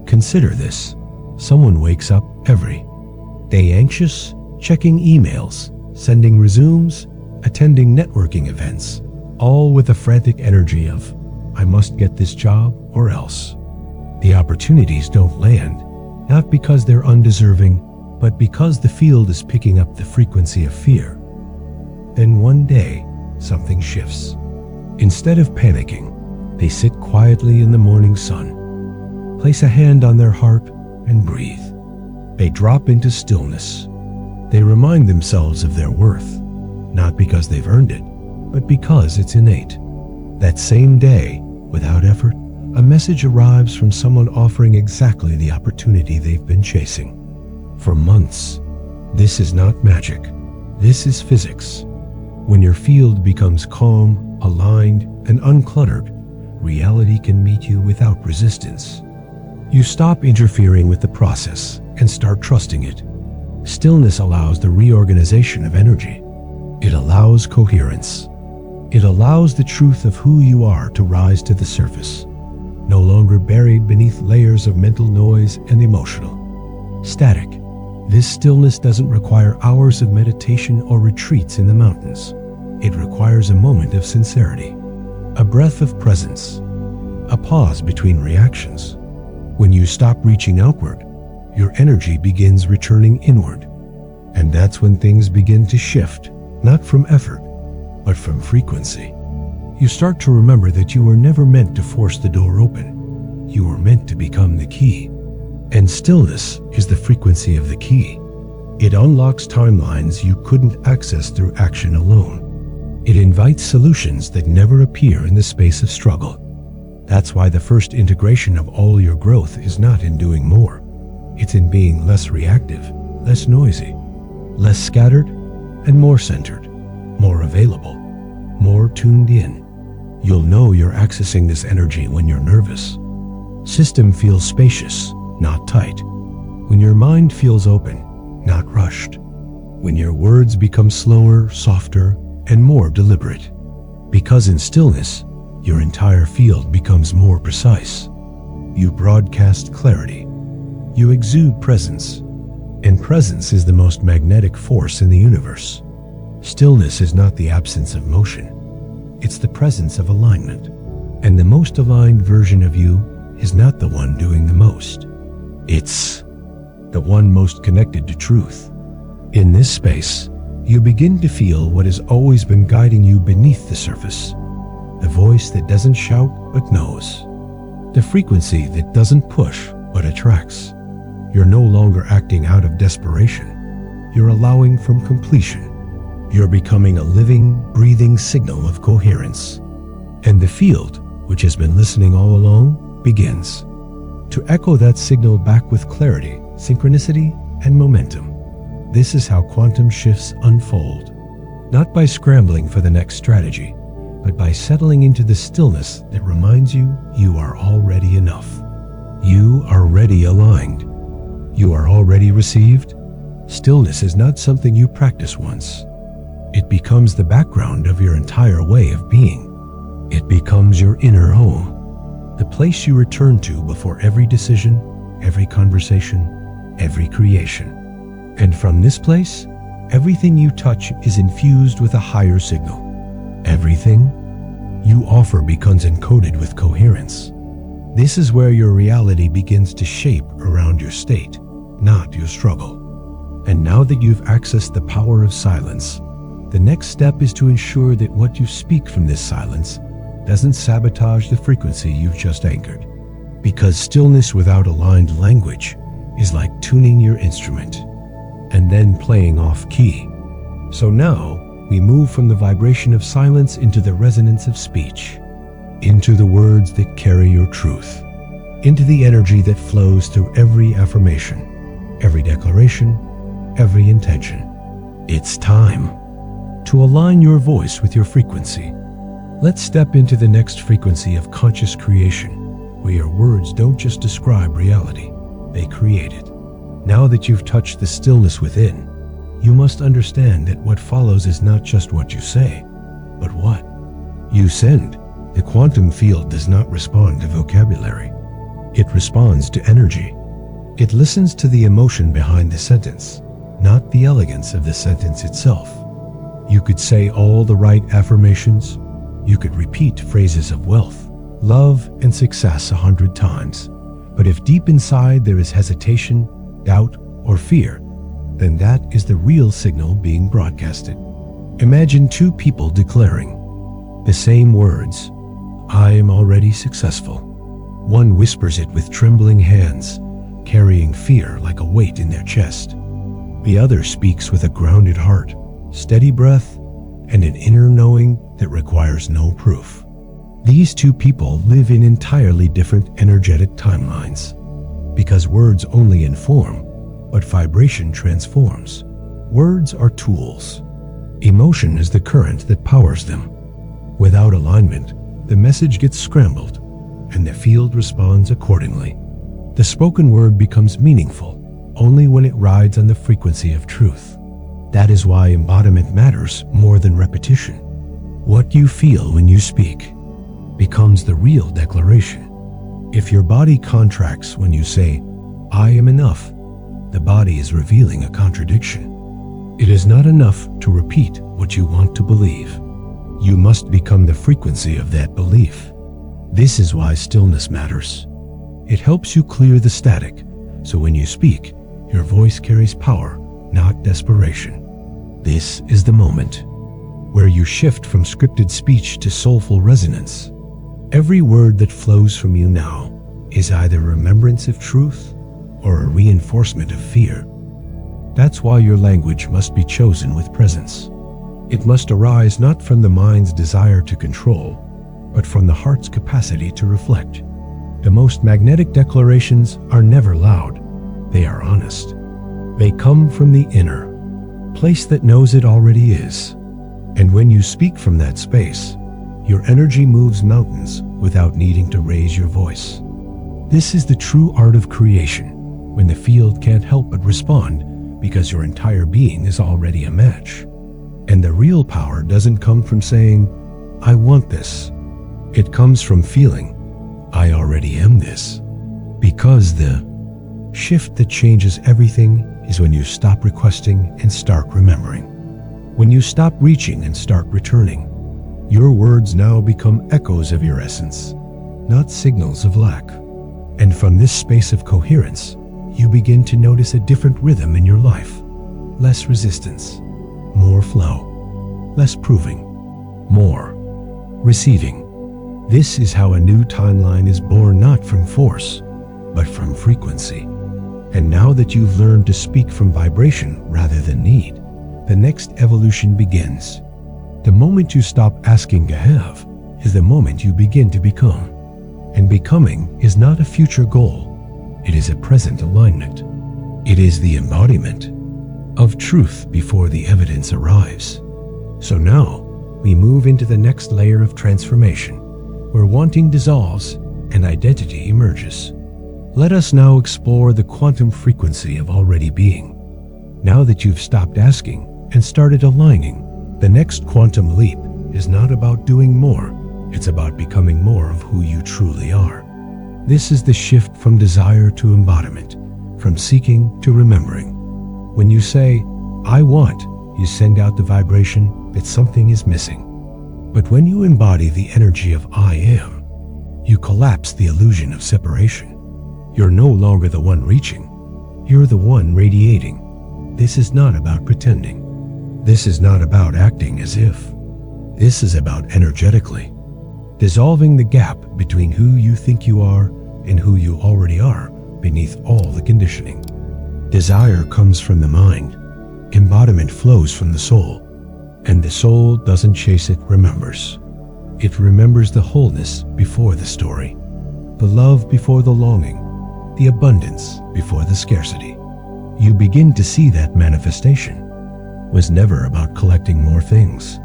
Consider this. Someone wakes up every day anxious, checking emails, sending resumes, attending networking events, all with a frantic energy of, I must get this job or else. The opportunities don't land, not because they're undeserving, but because the field is picking up the frequency of fear. Then one day, something shifts. Instead of panicking, they sit quietly in the morning sun, place a hand on their heart, and breathe. They drop into stillness. They remind themselves of their worth, not because they've earned it, but because it's innate. That same day, without effort, a message arrives from someone offering exactly the opportunity they've been chasing for months. This is not magic. This is physics. When your field becomes calm, aligned, and uncluttered, reality can meet you without resistance. You stop interfering with the process and start trusting it. Stillness allows the reorganization of energy. It allows coherence. It allows the truth of who you are to rise to the surface, no longer buried beneath layers of mental noise and emotional static. This stillness doesn't require hours of meditation or retreats in the mountains. It requires a moment of sincerity, a breath of presence, a pause between reactions. When you stop reaching outward, your energy begins returning inward. And that's when things begin to shift, not from effort, but from frequency. You start to remember that you were never meant to force the door open. You were meant to become the key. And stillness is the frequency of the key. It unlocks timelines you couldn't access through action alone. It invites solutions that never appear in the space of struggle. That's why the first integration of all your growth is not in doing more. It's in being less reactive, less noisy, less scattered, and more centered, more available, more tuned in. You'll know you're accessing this energy when you're nervous. System feels spacious, not tight. When your mind feels open, not rushed. When your words become slower, softer, and more deliberate. Because in stillness, your entire field becomes more precise. You broadcast clarity. You exude presence. And presence is the most magnetic force in the universe. Stillness is not the absence of motion. It's the presence of alignment. And the most aligned version of you is not the one doing the most. It's the one most connected to truth. In this space, you begin to feel what has always been guiding you beneath the surface. The voice that doesn't shout but knows. The frequency that doesn't push but attracts. You're no longer acting out of desperation. You're allowing from completion. You're becoming a living, breathing signal of coherence. And the field, which has been listening all along, begins to echo that signal back with clarity, synchronicity, and momentum. This is how quantum shifts unfold. Not by scrambling for the next strategy, but by settling into the stillness that reminds you you are already enough. You are already aligned. You are already received. Stillness is not something you practice once. It becomes the background of your entire way of being. It becomes your inner home, the place you return to before every decision, every conversation, every creation. And from this place, everything you touch is infused with a higher signal. Everything you offer becomes encoded with coherence. This is where your reality begins to shape around your state, not your struggle. And now that you've accessed the power of silence, the next step is to ensure that what you speak from this silence doesn't sabotage the frequency you've just anchored. Because stillness without aligned language is like tuning your instrument and then playing off key. So now we move from the vibration of silence into the resonance of speech, into the words that carry your truth, into the energy that flows through every affirmation, every declaration, every intention. It's time to align your voice with your frequency. Let's step into the next frequency of conscious creation, where your words don't just describe reality, they create it. Now that you've touched the stillness within, you must understand that what follows is not just what you say, but what you send. The quantum field does not respond to vocabulary. It responds to energy. It listens to the emotion behind the sentence, not the elegance of the sentence itself. You could say all the right affirmations. You could repeat phrases of wealth, love, and success 100 times. But if deep inside there is hesitation, doubt, or fear, then that is the real signal being broadcasted. Imagine two people declaring the same words, "I am already successful." One whispers it with trembling hands, carrying fear like a weight in their chest. The other speaks with a grounded heart, steady breath, and an inner knowing that requires no proof. These two people live in entirely different energetic timelines. Because words only inform, but vibration transforms. Words are tools. Emotion is the current that powers them. Without alignment, the message gets scrambled, and the field responds accordingly. The spoken word becomes meaningful only when it rides on the frequency of truth. That is why embodiment matters more than repetition. What you feel when you speak becomes the real declaration. If your body contracts when you say, "I am enough," the body is revealing a contradiction. It is not enough to repeat what you want to believe. You must become the frequency of that belief. This is why stillness matters. It helps you clear the static, so when you speak, your voice carries power, not desperation. This is the moment where you shift from scripted speech to soulful resonance. Every word that flows from you now is either remembrance of truth or a reinforcement of fear. That's why your language must be chosen with presence. It must arise not from the mind's desire to control, but from the heart's capacity to reflect. The most magnetic declarations are never loud. They are honest. They come from the inner place that knows it already is. And when you speak from that space, your energy moves mountains without needing to raise your voice. This is the true art of creation, when the field can't help but respond because your entire being is already a match. And the real power doesn't come from saying, "I want this." It comes from feeling, "I already am this." Because the shift that changes everything is when you stop requesting and start remembering. When you stop reaching and start returning, your words now become echoes of your essence, not signals of lack. And from this space of coherence, you begin to notice a different rhythm in your life. Less resistance, more flow, less proving, more receiving. This is how a new timeline is born, not from force, but from frequency. And now that you've learned to speak from vibration rather than need, the next evolution begins. The moment you stop asking to have is the moment you begin to become. And becoming is not a future goal. It is a present alignment. It is the embodiment of truth before the evidence arrives. So now we move into the next layer of transformation, where wanting dissolves and identity emerges. Let us now explore the quantum frequency of already being. Now that you've stopped asking and started aligning, the next quantum leap is not about doing more. It's about becoming more of who you truly are. This is the shift from desire to embodiment, from seeking to remembering. When you say, "I want," you send out the vibration that something is missing. But when you embody the energy of "I am," you collapse the illusion of separation. You're no longer the one reaching. You're the one radiating. This is not about pretending. This is not about acting as if. This is about energetically dissolving the gap between who you think you are and who you already are beneath all the conditioning. Desire comes from the mind. Embodiment flows from the soul. And the soul doesn't chase, it remembers. It remembers the wholeness before the story, the love before the longing, the abundance before the scarcity. You begin to see that manifestation was never about collecting more things.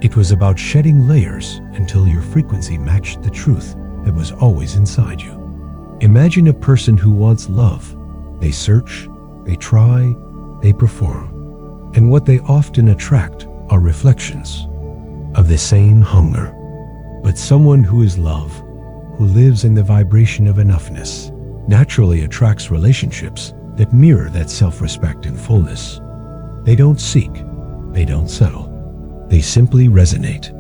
It was about shedding layers until your frequency matched the truth that was always inside you. Imagine a person who wants love. They search, they try, they perform. And what they often attract are reflections of the same hunger. But someone who is love, who lives in the vibration of enoughness, naturally attracts relationships that mirror that self-respect and fullness. They don't seek, they don't settle. They simply resonate.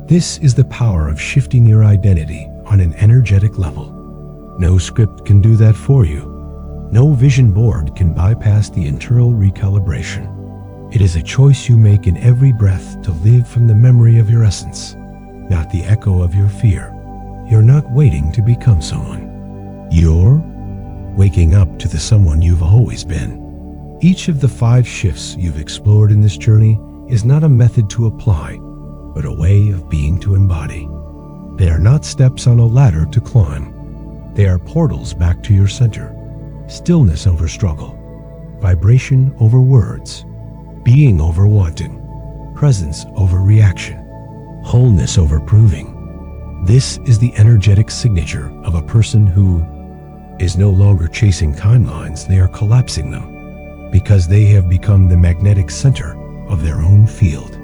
This is the power of shifting your identity on an energetic level. No script can do that for you. No vision board can bypass the internal recalibration. It is a choice you make in every breath to live from the memory of your essence, not the echo of your fear. You're not waiting to become someone. You're waking up to the someone you've always been. Each of the 5 shifts you've explored in this journey is not a method to apply, but a way of being to embody. They are not steps on a ladder to climb. They are portals back to your center. Stillness over struggle, vibration over words, being over wanting, presence over reaction, wholeness over proving. This is the energetic signature of a person who is no longer chasing timelines, they are collapsing them, because they have become the magnetic center of their own field.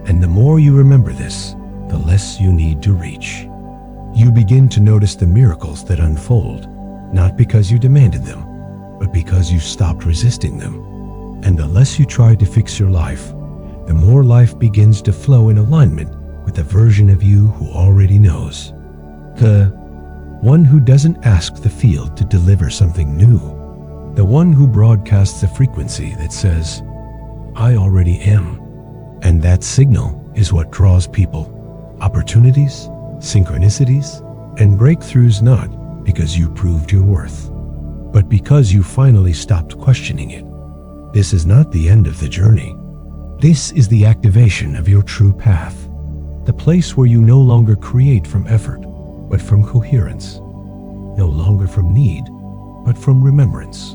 And the more you remember this, the less you need to reach. You begin to notice the miracles that unfold, not because you demanded them, but because you stopped resisting them. And the less you try to fix your life, the more life begins to flow in alignment with the version of you who already knows. The one who doesn't ask the field to deliver something new. The one who broadcasts a frequency that says, I already am. And that signal is what draws people, opportunities, synchronicities, and breakthroughs, not because you proved your worth, but because you finally stopped questioning it. This is not the end of the journey. This is the activation of your true path, the place where you no longer create from effort, but from coherence, no longer from need, but from remembrance.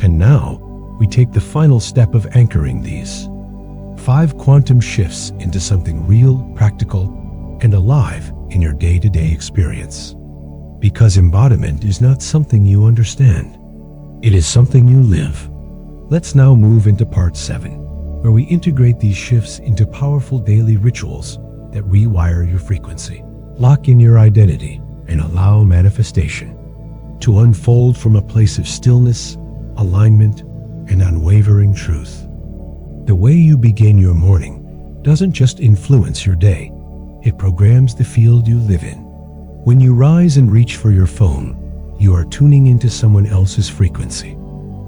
And now, we take the final step of anchoring these 5 quantum shifts into something real, practical, and alive in your day-to-day experience. Because embodiment is not something you understand. It is something you live. Let's now move into part 7, where we integrate these shifts into powerful daily rituals that rewire your frequency. Lock in your identity and allow manifestation to unfold from a place of stillness, alignment, and unwavering truth. The way you begin your morning doesn't just influence your day, it programs the field you live in. When you rise and reach for your phone, you are tuning into someone else's frequency.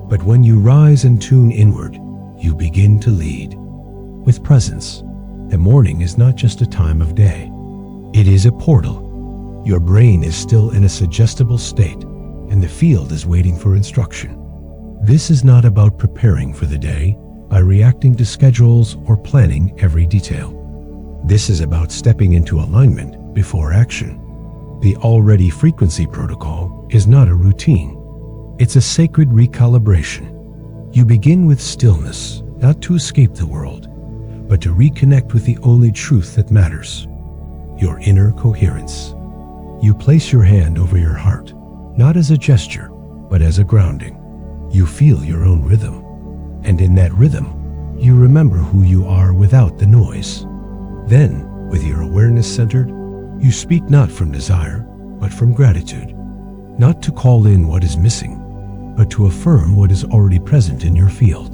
But when you rise and tune inward, you begin to lead. With presence, the morning is not just a time of day. It is a portal. Your brain is still in a suggestible state, and the field is waiting for instruction. This is not about preparing for the day by reacting to schedules or planning every detail. This is about stepping into alignment before action. The already frequency protocol is not a routine. It's a sacred recalibration. You begin with stillness, not to escape the world, but to reconnect with the only truth that matters, your inner coherence. You place your hand over your heart, not as a gesture, but as a grounding. You feel your own rhythm, and in that rhythm, you remember who you are without the noise. Then, with your awareness centered, you speak not from desire, but from gratitude. Not to call in what is missing, but to affirm what is already present in your field.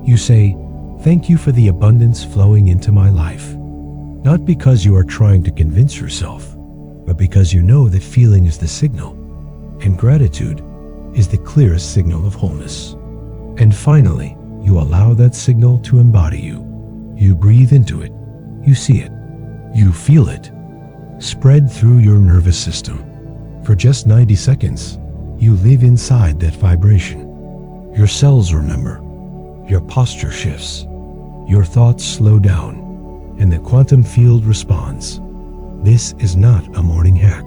You say, "Thank you for the abundance flowing into my life." Not because you are trying to convince yourself, but but because you know that feeling is the signal, and gratitude is the clearest signal of wholeness. And finally, you allow that signal to embody you. You breathe into it, you see it, you feel it, spread through your nervous system. For just 90 seconds, you live inside that vibration. Your cells remember, your posture shifts, your thoughts slow down, and the quantum field responds. This is not a morning hack.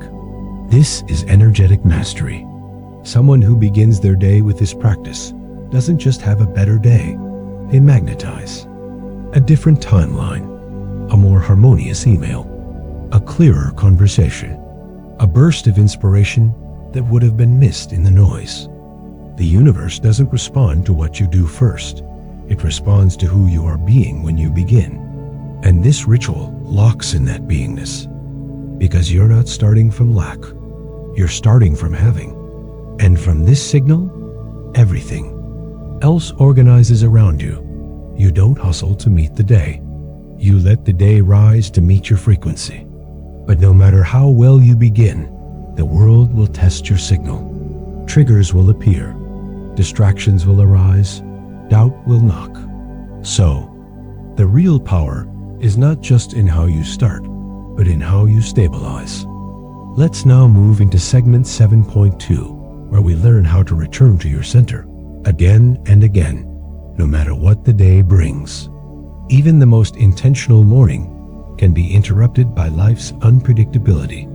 This is energetic mastery. Someone who begins their day with this practice doesn't just have a better day, they magnetize. A different timeline, a more harmonious email, a clearer conversation, a burst of inspiration that would have been missed in the noise. The universe doesn't respond to what you do first. It responds to who you are being when you begin. And this ritual locks in that beingness, because you're not starting from lack. You're starting from having. And from this signal, everything else organizes around you. You don't hustle to meet the day. You let the day rise to meet your frequency. But no matter how well you begin, the world will test your signal. Triggers will appear. Distractions will arise. Doubt will knock. So, the real power is not just in how you start, but in how you stabilize. Let's now move into segment 7.2, where we learn how to return to your center again and again, no matter what the day brings. Even the most intentional morning can be interrupted by life's unpredictability.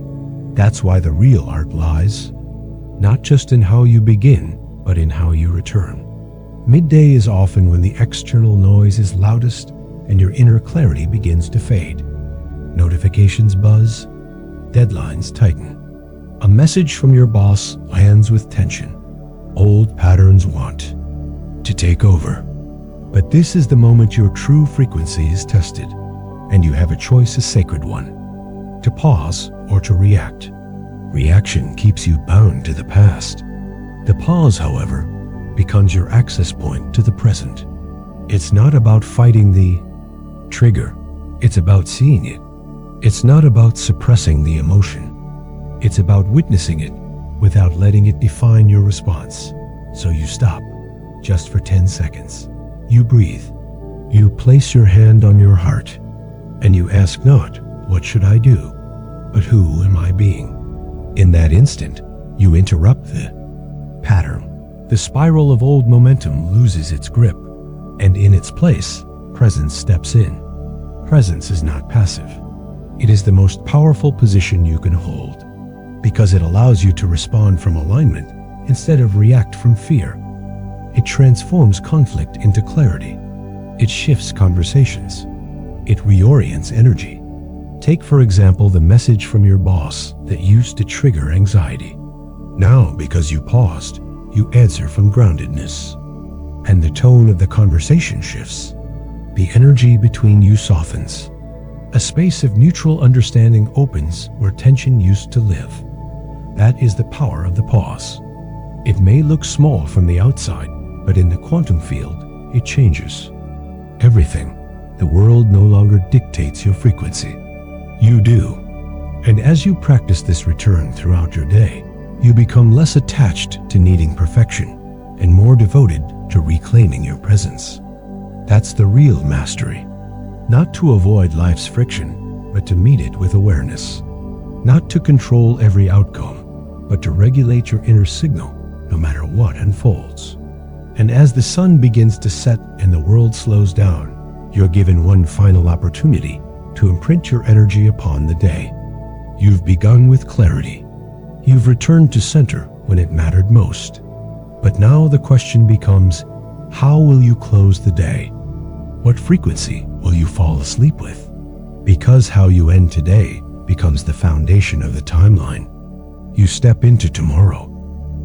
That's why the real art lies, not just in how you begin, but in how you return. Midday is often when the external noise is loudest and your inner clarity begins to fade. Notifications buzz, deadlines tighten. A message from your boss lands with tension. Old patterns want to take over. But this is the moment your true frequency is tested, and you have a choice, a sacred one: to pause or to react. Reaction keeps you bound to the past. The pause, however, becomes your access point to the present. It's not about fighting the trigger, it's about seeing it. It's not about suppressing the emotion. It's about witnessing it without letting it define your response. So you stop, just for 10 seconds. You breathe. You place your hand on your heart, and you ask not, what should I do, but who am I being? In that instant, you interrupt the pattern. The spiral of old momentum loses its grip, and in its place, presence steps in. Presence is not passive. It is the most powerful position you can hold, because it allows you to respond from alignment instead of react from fear. It transforms conflict into clarity. It shifts conversations. It reorients energy. Take, for example, the message from your boss that used to trigger anxiety. Now, because you paused, you answer from groundedness. And the tone of the conversation shifts. The energy between you softens. A space of mutual understanding opens where tension used to live. That is the power of the pause. It may look small from the outside, but in the quantum field, it changes everything. The world no longer dictates your frequency. You do. And as you practice this return throughout your day, you become less attached to needing perfection and more devoted to reclaiming your presence. That's the real mastery. Not to avoid life's friction, but to meet it with awareness. Not to control every outcome, but to regulate your inner signal no matter what unfolds. And as the sun begins to set and the world slows down, you're given one final opportunity to imprint your energy upon the day. You've begun with clarity. You've returned to center when it mattered most. But now the question becomes, how will you close the day? What frequency will you fall asleep with? Because how you end today becomes the foundation of the timeline you step into tomorrow.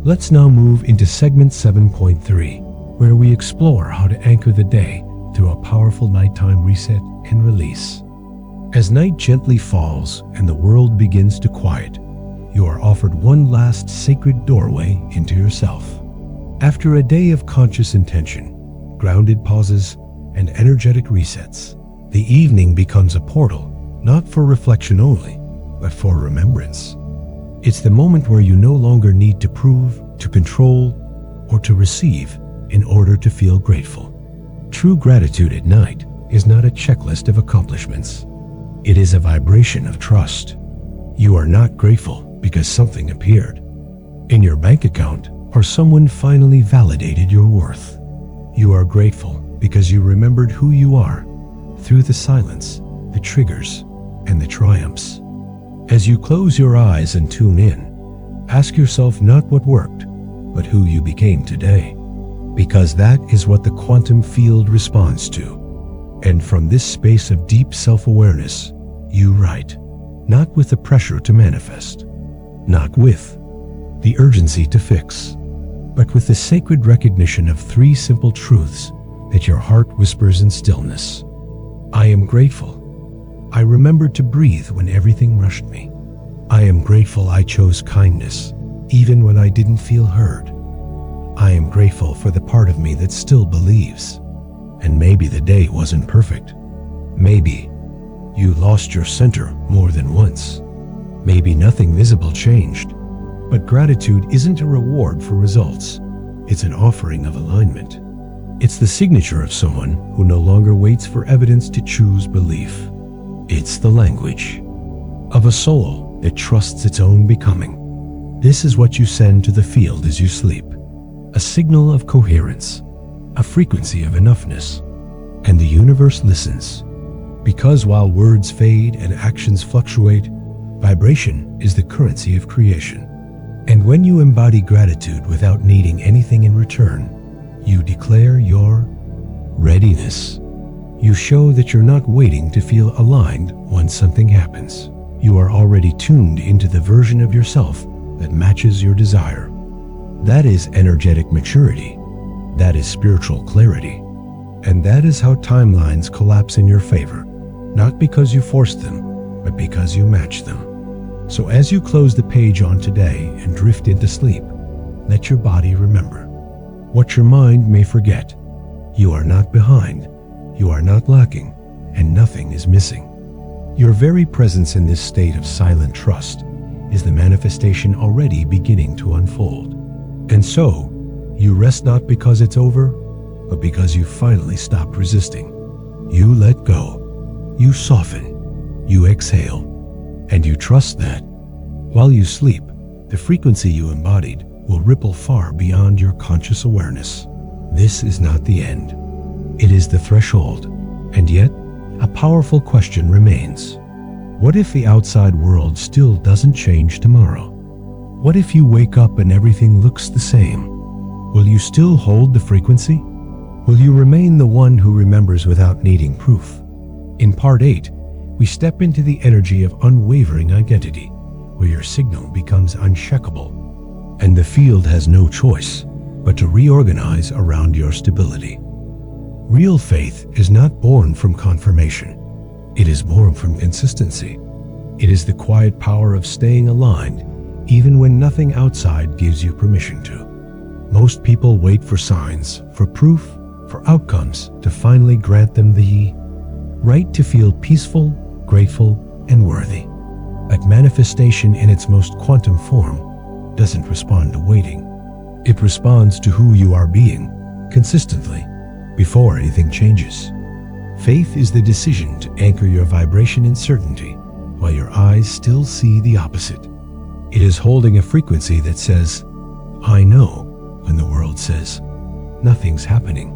Let's now move into segment 7.3, where we explore how to anchor the day through a powerful nighttime reset and release. As night gently falls and the world begins to quiet, you are offered one last sacred doorway into yourself. After a day of conscious intention, grounded pauses, and energetic resets, the evening becomes a portal, not for reflection only, but for remembrance. It's the moment where you no longer need to prove, to control, or to receive in order to feel grateful. True gratitude at night is not a checklist of accomplishments. It is a vibration of trust. You are not grateful because something appeared in your bank account or someone finally validated your worth. You are grateful because you remembered who you are through the silence, the triggers, and the triumphs. As you close your eyes and tune in, ask yourself not what worked, but who you became today. Because that is what the quantum field responds to. And from this space of deep self-awareness, you write, not with the pressure to manifest, not with the urgency to fix, but with the sacred recognition of 3 simple truths that your heart whispers in stillness. I am grateful. I remembered to breathe when everything rushed me. I am grateful I chose kindness, even when I didn't feel heard. I am grateful for the part of me that still believes. And maybe the day wasn't perfect. Maybe you lost your center more than once. Maybe nothing visible changed. But gratitude isn't a reward for results. It's an offering of alignment. It's the signature of someone who no longer waits for evidence to choose belief. It's the language of a soul that trusts its own becoming. This is what you send to the field as you sleep. A signal of coherence, a frequency of enoughness, and the universe listens. Because while words fade and actions fluctuate, vibration is the currency of creation. And when you embody gratitude without needing anything in return, you declare your readiness. You show that you're not waiting to feel aligned when something happens. You are already tuned into the version of yourself that matches your desire. That is energetic maturity. That is spiritual clarity. And that is how timelines collapse in your favor, not because you forced them, but because you match them. So as you close the page on today and drift into sleep, let your body remember what your mind may forget. You are not behind, you are not lacking, and nothing is missing. Your very presence in this state of silent trust is the manifestation already beginning to unfold. And so, you rest not because it's over, but because you finally stopped resisting. You let go, you soften, you exhale, and you trust that, while you sleep, the frequency you embodied will ripple far beyond your conscious awareness. This is not the end. It is the threshold. And yet, a powerful question remains. What if the outside world still doesn't change tomorrow? What if you wake up and everything looks the same? Will you still hold the frequency? Will you remain the one who remembers without needing proof? In Part 8, we step into the energy of unwavering identity, where your signal becomes unshakable, and the field has no choice but to reorganize around your stability. Real faith is not born from confirmation. It is born from consistency. It is the quiet power of staying aligned even when nothing outside gives you permission to. Most people wait for signs, for proof, for outcomes to finally grant them the right to feel peaceful, grateful, and worthy. But manifestation in its most quantum form doesn't respond to waiting. It responds to who you are being, consistently, before anything changes. Faith is the decision to anchor your vibration in certainty while your eyes still see the opposite. It is holding a frequency that says, I know, when the world says, nothing's happening.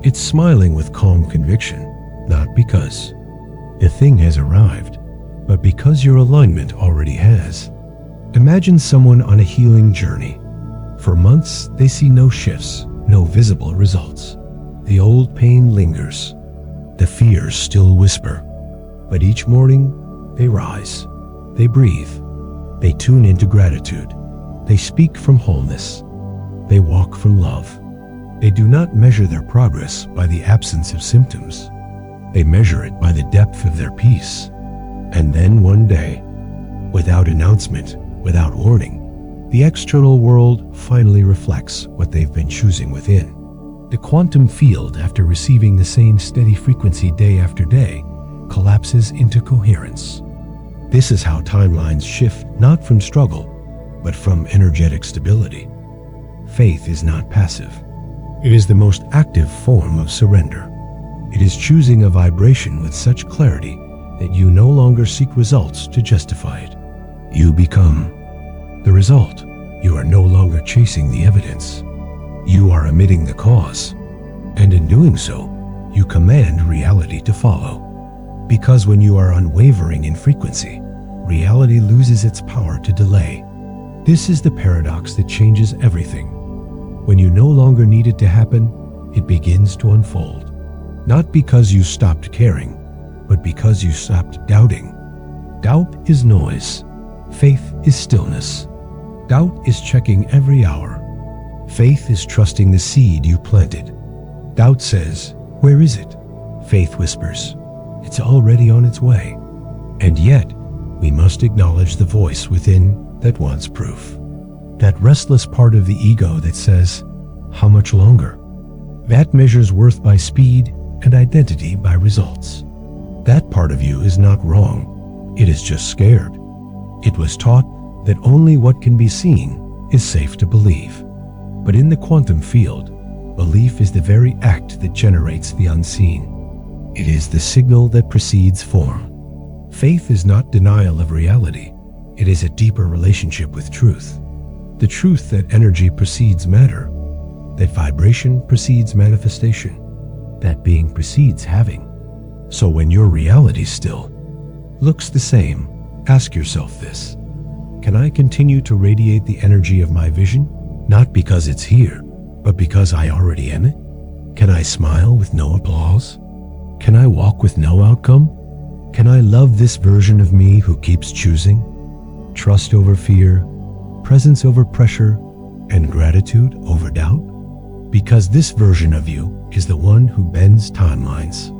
It's smiling with calm conviction, not because the thing has arrived, but because your alignment already has. Imagine someone on a healing journey. For months, they see no shifts, no visible results. The old pain lingers. The fears still whisper. But each morning, they rise. They breathe. They tune into gratitude. They speak from wholeness. They walk from love. They do not measure their progress by the absence of symptoms. They measure it by the depth of their peace. And then one day, without announcement, without warning, the external world finally reflects what they've been choosing within. The quantum field, after receiving the same steady frequency day after day, collapses into coherence. This is how timelines shift, not from struggle, but from energetic stability. Faith is not passive. It is the most active form of surrender. It is choosing a vibration with such clarity that you no longer seek results to justify it. You become the result. You are no longer chasing the evidence. You are emitting the cause. And in doing so, you command reality to follow. Because when you are unwavering in frequency, reality loses its power to delay. This is the paradox that changes everything. When you no longer need it to happen, it begins to unfold. Not because you stopped caring, but because you stopped doubting. Doubt is noise. Faith is stillness. Doubt is checking every hour. Faith is trusting the seed you planted. Doubt says, "Where is it?" Faith whispers, "It's already on its way." And yet, we must acknowledge the voice within that wants proof. That restless part of the ego that says, "How much longer?" That measures worth by speed and identity by results. That part of you is not wrong. It is just scared. It was taught that only what can be seen is safe to believe. But in the quantum field, belief is the very act that generates the unseen. It is the signal that precedes form. Faith is not denial of reality. It is a deeper relationship with truth. The truth that energy precedes matter, that vibration precedes manifestation, that being precedes having. So when your reality still looks the same, ask yourself this: can I continue to radiate the energy of my vision? Not because it's here, but because I already am it? Can I smile with no applause? Can I walk with no outcome? Can I love this version of me who keeps choosing? Trust over fear, presence over pressure, and gratitude over doubt? Because this version of you is the one who bends timelines.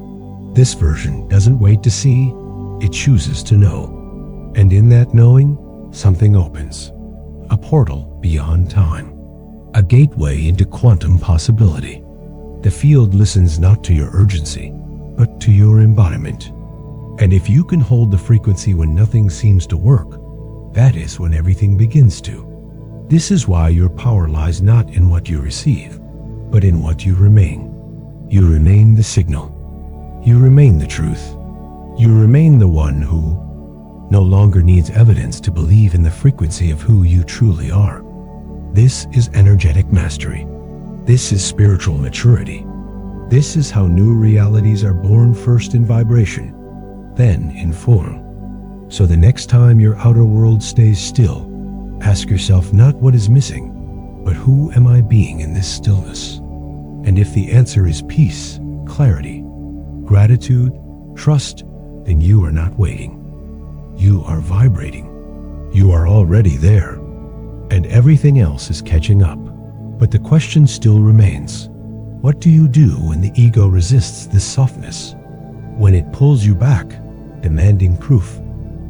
This version doesn't wait to see, it chooses to know. And in that knowing, something opens. A portal beyond time. A gateway into quantum possibility. The field listens not to your urgency, but to your embodiment. And if you can hold the frequency when nothing seems to work, that is when everything begins to. This is why your power lies not in what you receive, but in what you remain. You remain the signal. You remain the truth. You remain the one who no longer needs evidence to believe in the frequency of who you truly are. This is energetic mastery. This is spiritual maturity. This is how new realities are born, first in vibration, then in form. So the next time your outer world stays still, ask yourself not what is missing, but who am I being in this stillness? And if the answer is peace, clarity, gratitude, trust, then you are not waiting. You are vibrating. You are already there. And everything else is catching up. But the question still remains: what do you do when the ego resists this softness? When it pulls you back, demanding proof,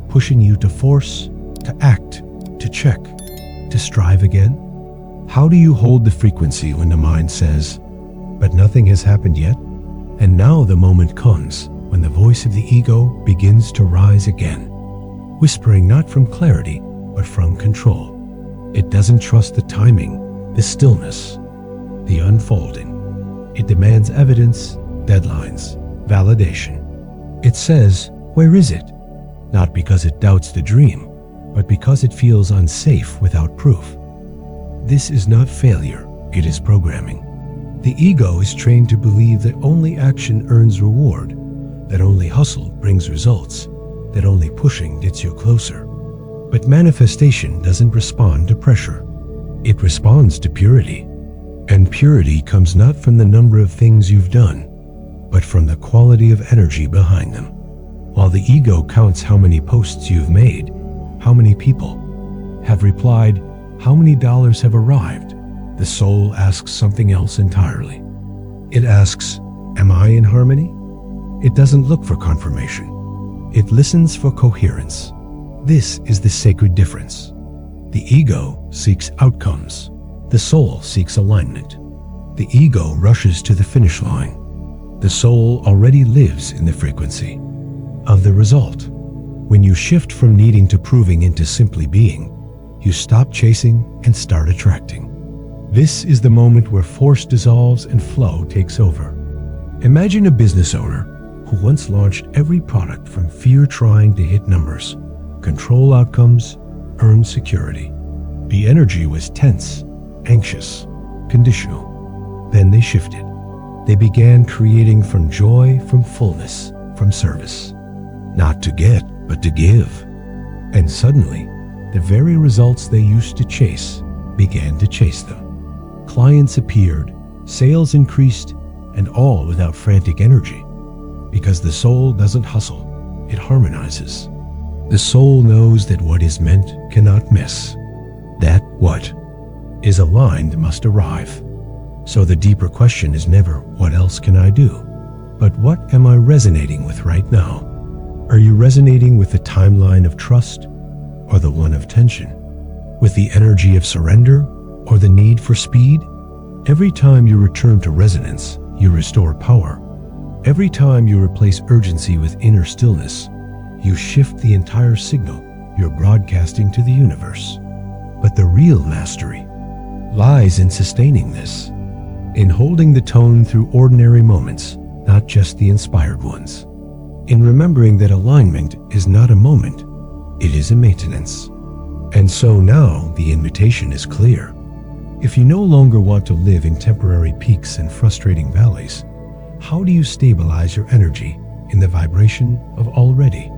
pushing you to force, to act, to check, to strive again? How do you hold the frequency when the mind says, "But nothing has happened yet"? And now the moment comes when the voice of the ego begins to rise again, whispering not from clarity, but from control. It doesn't trust the timing, the stillness, the unfolding. It demands evidence, deadlines, validation. It says, "Where is it?" Not because it doubts the dream, but because it feels unsafe without proof. This is not failure, it is programming. The ego is trained to believe that only action earns reward, that only hustle brings results, that only pushing gets you closer. But manifestation doesn't respond to pressure. It responds to purity. And purity comes not from the number of things you've done, but from the quality of energy behind them. While the ego counts how many posts you've made, how many people have replied, how many dollars have arrived, the soul asks something else entirely. It asks, "Am I in harmony?" It doesn't look for confirmation. It listens for coherence. This is the sacred difference. The ego seeks outcomes. The soul seeks alignment. The ego rushes to the finish line. The soul already lives in the frequency of the result. When you shift from needing to proving into simply being, you stop chasing and start attracting. This is the moment where force dissolves and flow takes over. Imagine a business owner who once launched every product from fear trying to hit numbers, control outcomes, earn security. The energy was tense, anxious, conditional. Then they shifted. They began creating from joy, from fullness, from service. Not to get, but to give. And suddenly, the very results they used to chase began to chase them. Clients appeared, sales increased, and all without frantic energy. Because the soul doesn't hustle, it harmonizes. The soul knows that what is meant cannot miss. That what is aligned must arrive. So the deeper question is never, what else can I do? But what am I resonating with right now? Are you resonating with the timeline of trust or the one of tension? With the energy of surrender or the need for speed? Every time you return to resonance, you restore power. Every time you replace urgency with inner stillness, you shift the entire signal you're broadcasting to the universe. But the real mastery lies in sustaining this, in holding the tone through ordinary moments, not just the inspired ones, in remembering that alignment is not a moment, it is a maintenance. And so now the invitation is clear. If you no longer want to live in temporary peaks and frustrating valleys, how do you stabilize your energy in the vibration of already?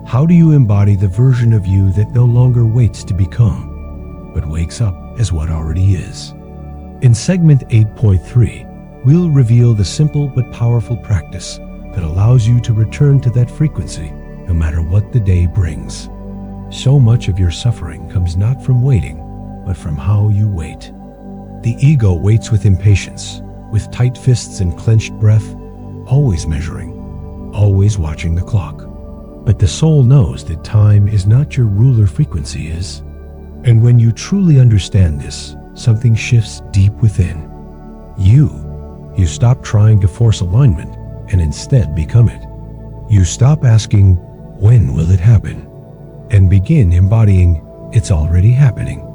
How do you embody the version of you that no longer waits to become, but wakes up as what already is? In segment 8.3, we'll reveal the simple but powerful practice that allows you to return to that frequency no matter what the day brings. So much of your suffering comes not from waiting, but from how you wait. The ego waits with impatience, with tight fists and clenched breath, always measuring, always watching the clock. But the soul knows that time is not your ruler, frequency is. And when you truly understand this, something shifts deep within. You stop trying to force alignment and instead become it. You stop asking, when will it happen? And begin embodying, it's already happening.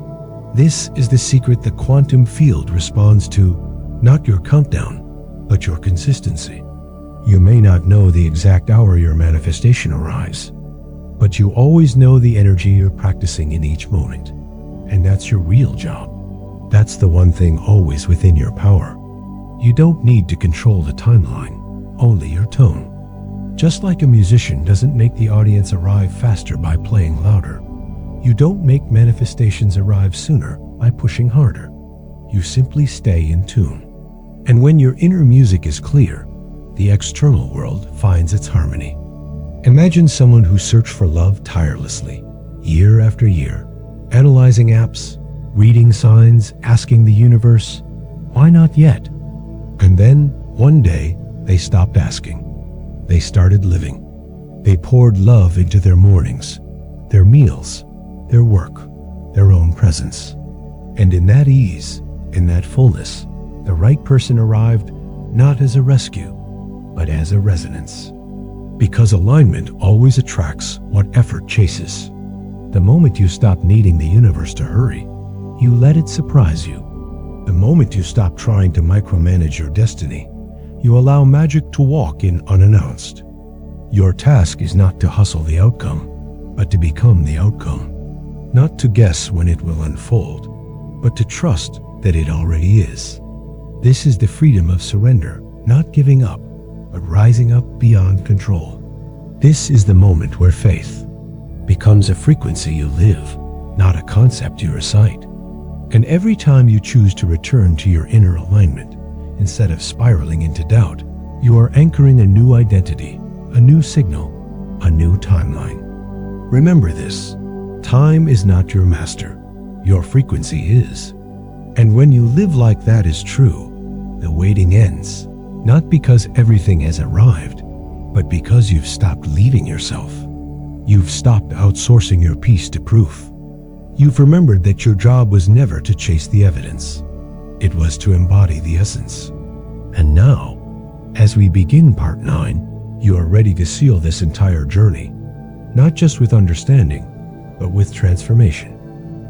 This is the secret the quantum field responds to, not your countdown, but your consistency. You may not know the exact hour your manifestation arrives, but you always know the energy you're practicing in each moment. And that's your real job. That's the one thing always within your power. You don't need to control the timeline, only your tone. Just like a musician doesn't make the audience arrive faster by playing louder, you don't make manifestations arrive sooner by pushing harder. You simply stay in tune. And when your inner music is clear, the external world finds its harmony. Imagine someone who searched for love tirelessly, year after year, analyzing apps, reading signs, asking the universe, why not yet? And then, one day, they stopped asking. They started living. They poured love into their mornings, their meals, their work, their own presence. And in that ease, in that fullness, the right person arrived not as a rescue, but as a resonance. Because alignment always attracts what effort chases. The moment you stop needing the universe to hurry, you let it surprise you. The moment you stop trying to micromanage your destiny, you allow magic to walk in unannounced. Your task is not to hustle the outcome, but to become the outcome. Not to guess when it will unfold, but to trust that it already is. This is the freedom of surrender, not giving up, but rising up beyond control. This is the moment where faith becomes a frequency you live, not a concept you recite. And every time you choose to return to your inner alignment, instead of spiraling into doubt, you are anchoring a new identity, a new signal, a new timeline. Remember this, time is not your master, your frequency is. And when you live like that is true, the waiting ends, not because everything has arrived, but because you've stopped leaving yourself. You've stopped outsourcing your peace to proof. You've remembered that your job was never to chase the evidence. It was to embody the essence. And now, as we begin part 9, you are ready to seal this entire journey, not just with understanding, but with transformation.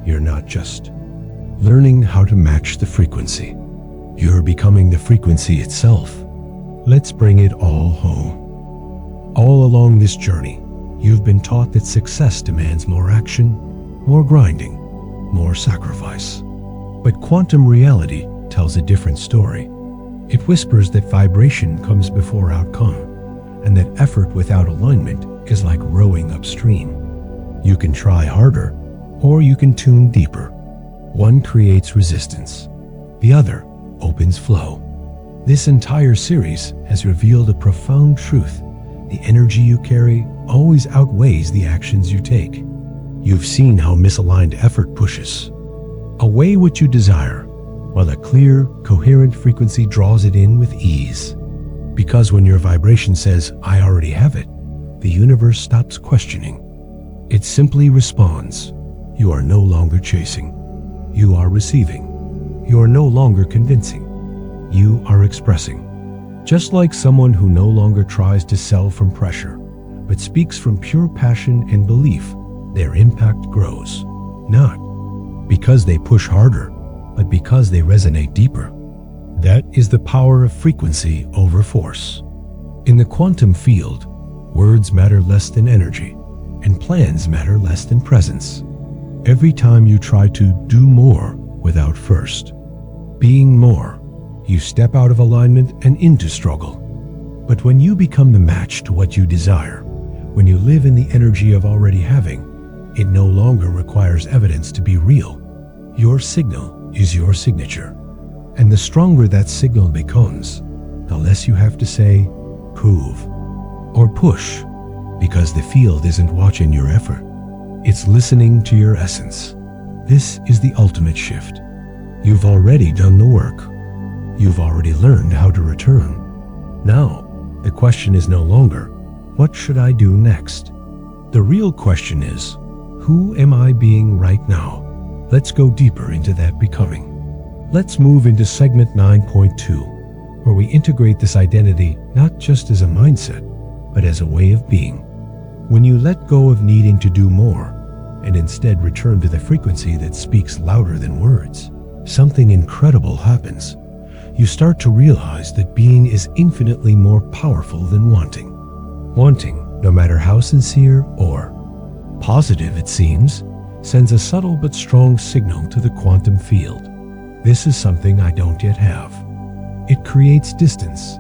you're not just learning how to match the frequency. You're becoming the frequency itself. Let's bring it all home. All along this journey, you've been taught that success demands more action, more grinding, more sacrifice. But quantum reality tells a different story. It whispers that vibration comes before outcome, and that effort without alignment is like rowing upstream. You can try harder, or you can tune deeper. One creates resistance, the other opens flow. This entire series has revealed a profound truth. The energy you carry always outweighs the actions you take. You've seen how misaligned effort pushes away what you desire, while a clear, coherent frequency draws it in with ease. Because when your vibration says, "I already have it," the universe stops questioning. It simply responds. You are no longer chasing. You are receiving. You are no longer convincing. You are expressing. Just like someone who no longer tries to sell from pressure, but speaks from pure passion and belief, their impact grows. Not because they push harder, but because they resonate deeper. That is the power of frequency over force. In the quantum field, words matter less than energy, and plans matter less than presence. Every time you try to do more without first being more, you step out of alignment and into struggle. But when you become the match to what you desire, when you live in the energy of already having, it no longer requires evidence to be real. Your signal is your signature. And the stronger that signal becomes, the less you have to say, prove, or push, because the field isn't watching your effort. It's listening to your essence. This is the ultimate shift. You've already done the work. You've already learned how to return. Now, the question is no longer, what should I do next? The real question is, who am I being right now? Let's go deeper into that becoming. Let's move into segment 9.2, where we integrate this identity not just as a mindset, but as a way of being. When you let go of needing to do more, and instead return to the frequency that speaks louder than words, something incredible happens. You start to realize that being is infinitely more powerful than wanting. Wanting, no matter how sincere or positive it seems, sends a subtle but strong signal to the quantum field. This is something I don't yet have. It creates distance,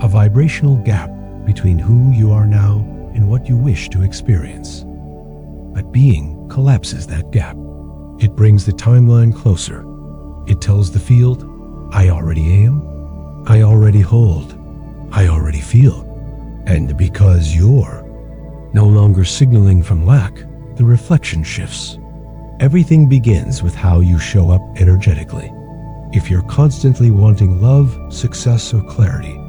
a vibrational gap between who you are now and what you wish to experience. But being collapses that gap. It brings the timeline closer. It tells the field, I already am, I already hold, I already feel. And because you're no longer signaling from lack, the reflection shifts. Everything begins with how you show up energetically. If you're constantly wanting love, success, or clarity,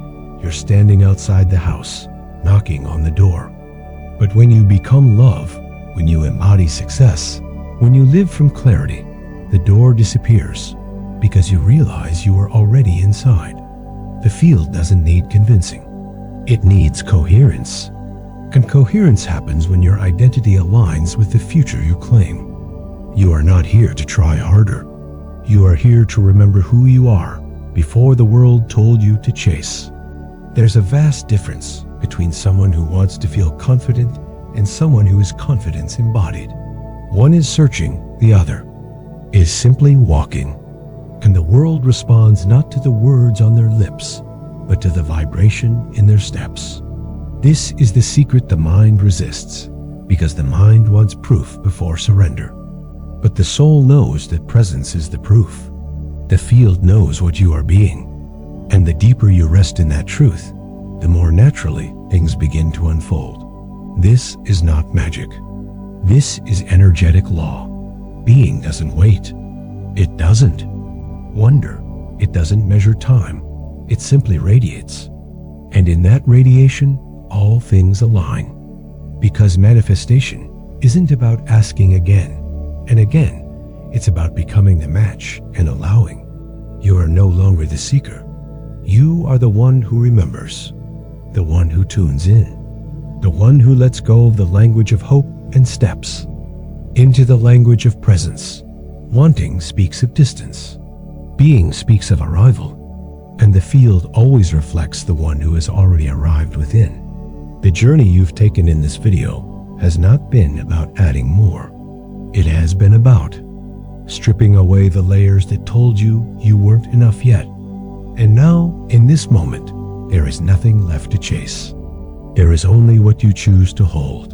you're standing outside the house, knocking on the door. But when you become love, when you embody success, when you live from clarity, the door disappears because you realize you are already inside. The field doesn't need convincing. It needs coherence. And coherence happens when your identity aligns with the future you claim. You are not here to try harder. You are here to remember who you are before the world told you to chase. There's a vast difference between someone who wants to feel confident and someone who is confidence embodied. One is searching, the other is simply walking. And the world responds not to the words on their lips, but to the vibration in their steps. This is the secret the mind resists, because the mind wants proof before surrender. But the soul knows that presence is the proof. The field knows what you are being. And the deeper you rest in that truth, the more naturally things begin to unfold. This is not magic. This is energetic law. Being doesn't wait. It doesn't wonder. It doesn't measure time. It simply radiates. And in that radiation, all things align. Because manifestation isn't about asking again and again. It's about becoming the match and allowing. You are no longer the seeker. You are the one who remembers, the one who tunes in, the one who lets go of the language of hope and steps into the language of presence. Wanting speaks of distance. Being speaks of arrival. And the field always reflects the one who has already arrived within. The journey you've taken in this video has not been about adding more. It has been about stripping away the layers that told you you weren't enough yet. And now, in this moment, there is nothing left to chase. There is only what you choose to hold.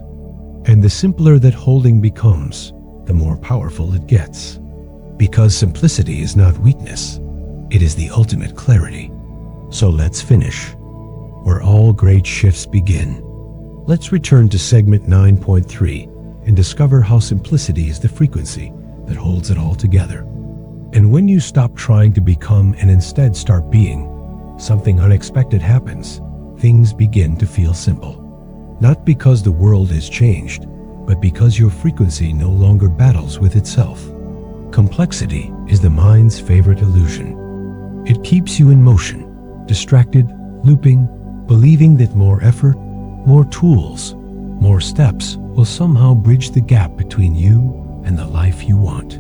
And the simpler that holding becomes, the more powerful it gets. Because simplicity is not weakness, it is the ultimate clarity. So let's finish where all great shifts begin. Let's return to segment 9.3 and discover how simplicity is the frequency that holds it all together. And when you stop trying to become and instead start being, something unexpected happens. Things begin to feel simple. Not because the world has changed, but because your frequency no longer battles with itself. Complexity is the mind's favorite illusion. It keeps you in motion, distracted, looping, believing that more effort, more tools, more steps will somehow bridge the gap between you and the life you want.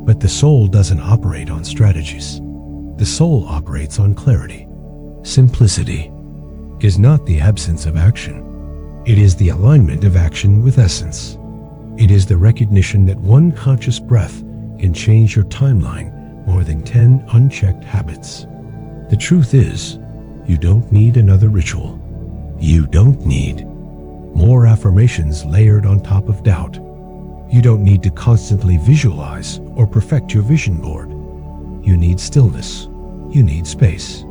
But the soul doesn't operate on strategies. The soul operates on clarity. Simplicity is not the absence of action. It is the alignment of action with essence. It is the recognition that one conscious breath can change your timeline more than 10 unchecked habits. The truth is, you don't need another ritual. You don't need more affirmations layered on top of doubt. You don't need to constantly visualize or perfect your vision board. You need stillness. You need space.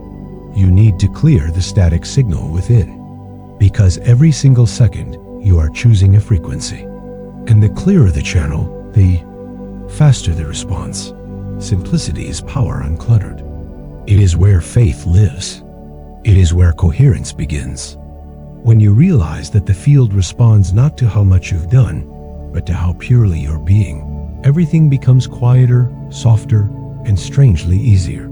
You need to clear the static signal within. Because every single second, you are choosing a frequency. And the clearer the channel, the faster the response. Simplicity is power uncluttered. It is where faith lives. It is where coherence begins. When you realize that the field responds not to how much you've done, but to how purely you're being, everything becomes quieter, softer, and strangely easier.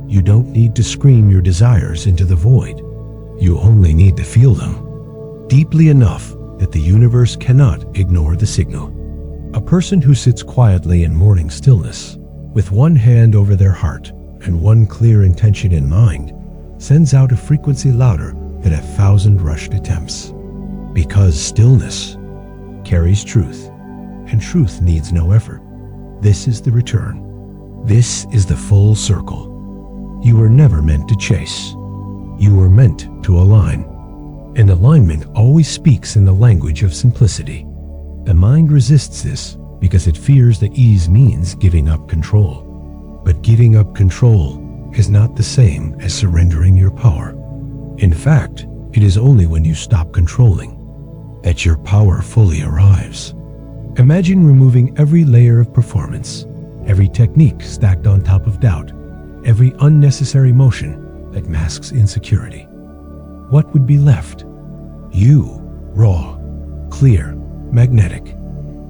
You don't need to scream your desires into the void. You only need to feel them deeply enough that the universe cannot ignore the signal. A person who sits quietly in morning stillness, with one hand over their heart and one clear intention in mind, sends out a frequency louder than 1,000 rushed attempts. Because stillness carries truth, and truth needs no effort. This is the return. This is the full circle. You were never meant to chase. You were meant to align. And alignment always speaks in the language of simplicity. The mind resists this because it fears that ease means giving up control. But giving up control is not the same as surrendering your power. In fact, it is only when you stop controlling that your power fully arrives. Imagine removing every layer of performance, every technique stacked on top of doubt, every unnecessary motion that masks insecurity. What would be left? You, raw, clear, magnetic.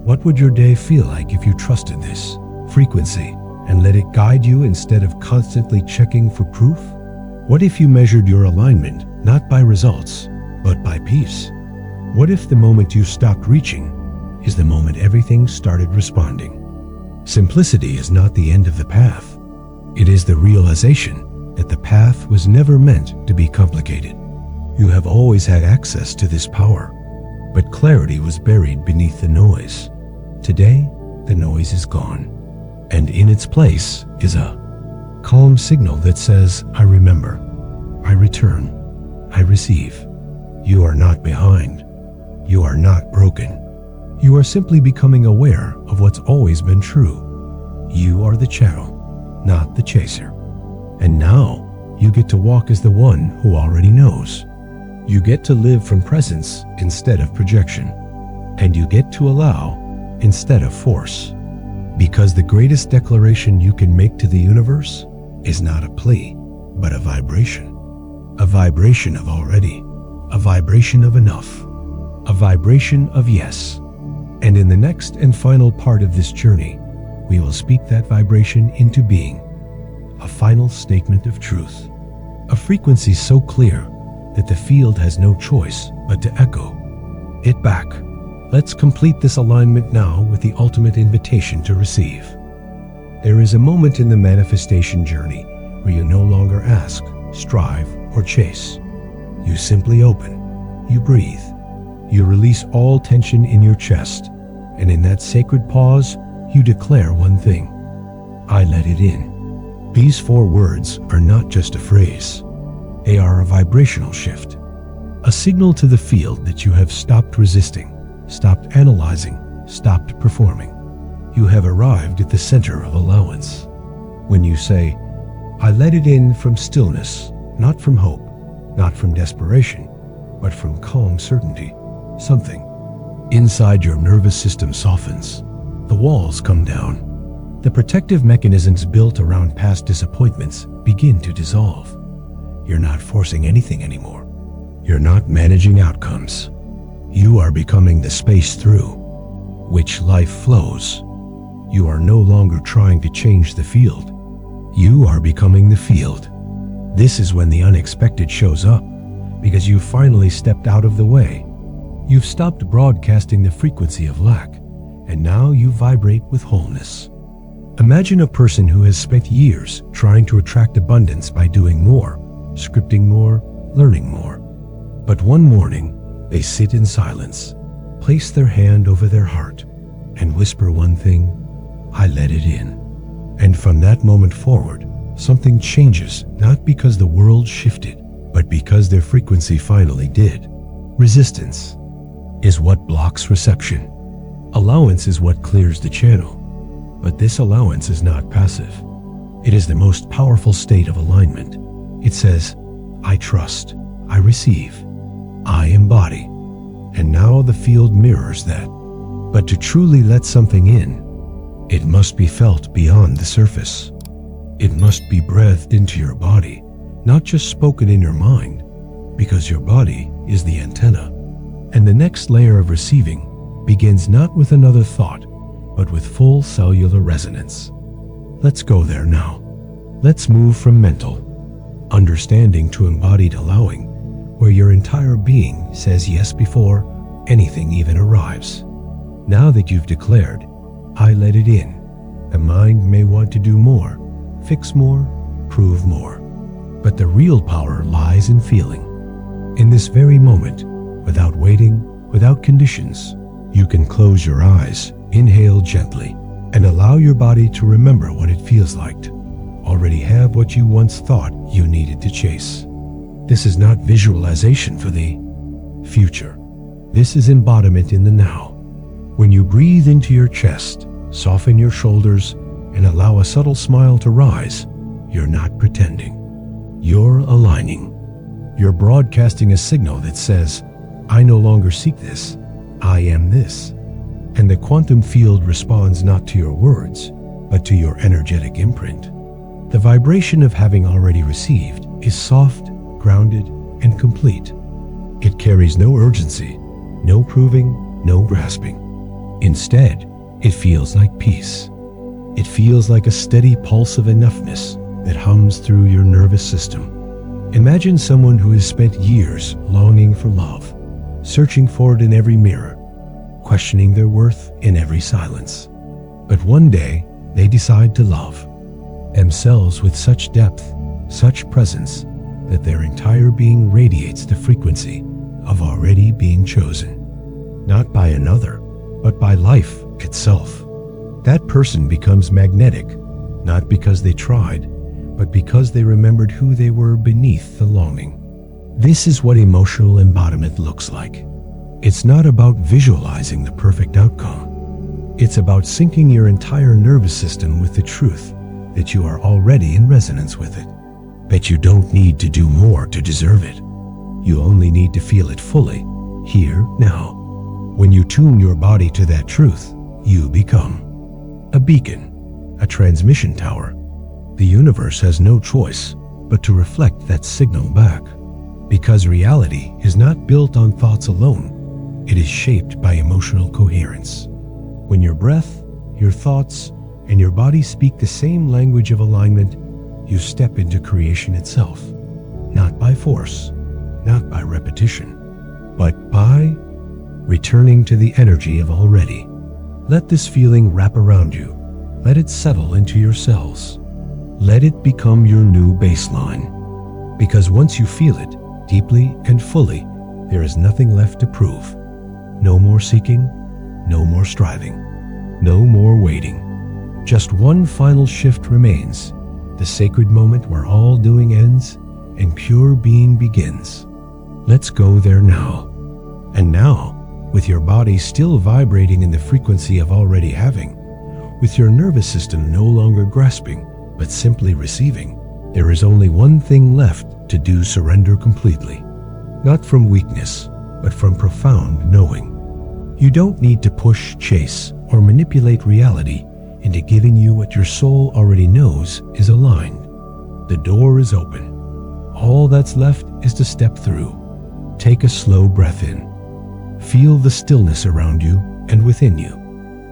What would your day feel like if you trusted this frequency and let it guide you instead of constantly checking for proof? What if you measured your alignment not by results, but by peace? What if the moment you stopped reaching is the moment everything started responding? Simplicity is not the end of the path. It is the realization that the path was never meant to be complicated. You have always had access to this power, but clarity was buried beneath the noise. Today, the noise is gone, and in its place is a calm signal that says, I remember, I return, I receive. You are not behind. You are not broken. You are simply becoming aware of what's always been true. You are the channel, not the chaser. And now, you get to walk as the one who already knows. You get to live from presence instead of projection. And you get to allow instead of force. Because the greatest declaration you can make to the universe is not a plea, but a vibration. A vibration of already. A vibration of enough. A vibration of yes. And in the next and final part of this journey, we will speak that vibration into being. A final statement of truth. A frequency so clear that the field has no choice but to echo it back. Let's complete this alignment now with the ultimate invitation to receive. There is a moment in the manifestation journey where you no longer ask, strive, or chase. You simply open, you breathe, you release all tension in your chest, and in that sacred pause, you declare one thing: I let it in. These 4 words are not just a phrase. They are a vibrational shift, a signal to the field that you have stopped resisting, stopped analyzing, stopped performing. You have arrived at the center of allowance. When you say, I let it in from stillness, not from hope, not from desperation, but from calm certainty, something inside your nervous system softens. The walls come down. The protective mechanisms built around past disappointments begin to dissolve. You're not forcing anything anymore. You're not managing outcomes. You are becoming the space through which life flows. You are no longer trying to change the field. You are becoming the field. This is when the unexpected shows up, because you've finally stepped out of the way. You've stopped broadcasting the frequency of lack, and now you vibrate with wholeness. Imagine a person who has spent years trying to attract abundance by doing more, scripting more, learning more. But one morning, they sit in silence, place their hand over their heart, and whisper one thing: I let it in. And from that moment forward, something changes, not because the world shifted, but because their frequency finally did. Resistance is what blocks reception. Allowance is what clears the channel. But this allowance is not passive. It is the most powerful state of alignment. It says, I trust, I receive, I embody. And now the field mirrors that. But to truly let something in, it must be felt beyond the surface. It must be breathed into your body, not just spoken in your mind, because your body is the antenna. And the next layer of receiving begins not with another thought, but with full cellular resonance. Let's go there now. Let's move from mental understanding to embodied allowing, where your entire being says yes before anything even arrives. Now that you've declared, I let it in, the mind may want to do more, fix more, prove more. But the real power lies in feeling. In this very moment, without waiting, without conditions, you can close your eyes, inhale gently, and allow your body to remember what it feels like to already have what you once thought you needed to chase. This is not visualization for the future. This is embodiment in the now. When you breathe into your chest, soften your shoulders, and allow a subtle smile to rise, you're not pretending. You're aligning. You're broadcasting a signal that says, I no longer seek this, I am this. And the quantum field responds not to your words, but to your energetic imprint. The vibration of having already received is soft, grounded, and complete. It carries no urgency, no proving, no grasping. Instead, it feels like peace. It feels like a steady pulse of enoughness that hums through your nervous system. Imagine someone who has spent years longing for love, searching for it in every mirror, questioning their worth in every silence. But one day, they decide to love themselves with such depth, such presence, that their entire being radiates the frequency of already being chosen. Not by another, but by life itself. That person becomes magnetic, not because they tried, but because they remembered who they were beneath the longing. This is what emotional embodiment looks like. It's not about visualizing the perfect outcome. It's about syncing your entire nervous system with the truth that you are already in resonance with it. That you don't need to do more to deserve it. You only need to feel it fully, here, now. When you tune your body to that truth, you become a beacon, a transmission tower. The universe has no choice but to reflect that signal back. Because reality is not built on thoughts alone, it is shaped by emotional coherence. When your breath, your thoughts, and your body speak the same language of alignment, you step into creation itself. Not by force, not by repetition, but by returning to the energy of already. Let this feeling wrap around you. Let it settle into your cells. Let it become your new baseline. Because once you feel it, deeply and fully, there is nothing left to prove. No more seeking, no more striving, no more waiting. Just one final shift remains, the sacred moment where all doing ends and pure being begins. Let's go there now. And now, with your body still vibrating in the frequency of already having, with your nervous system no longer grasping, but simply receiving, there is only one thing left to do: surrender completely. Not from weakness, but from profound knowing. You don't need to push, chase, or manipulate reality into giving you what your soul already knows is aligned. The door is open. All that's left is to step through. Take a slow breath in. Feel the stillness around you and within you.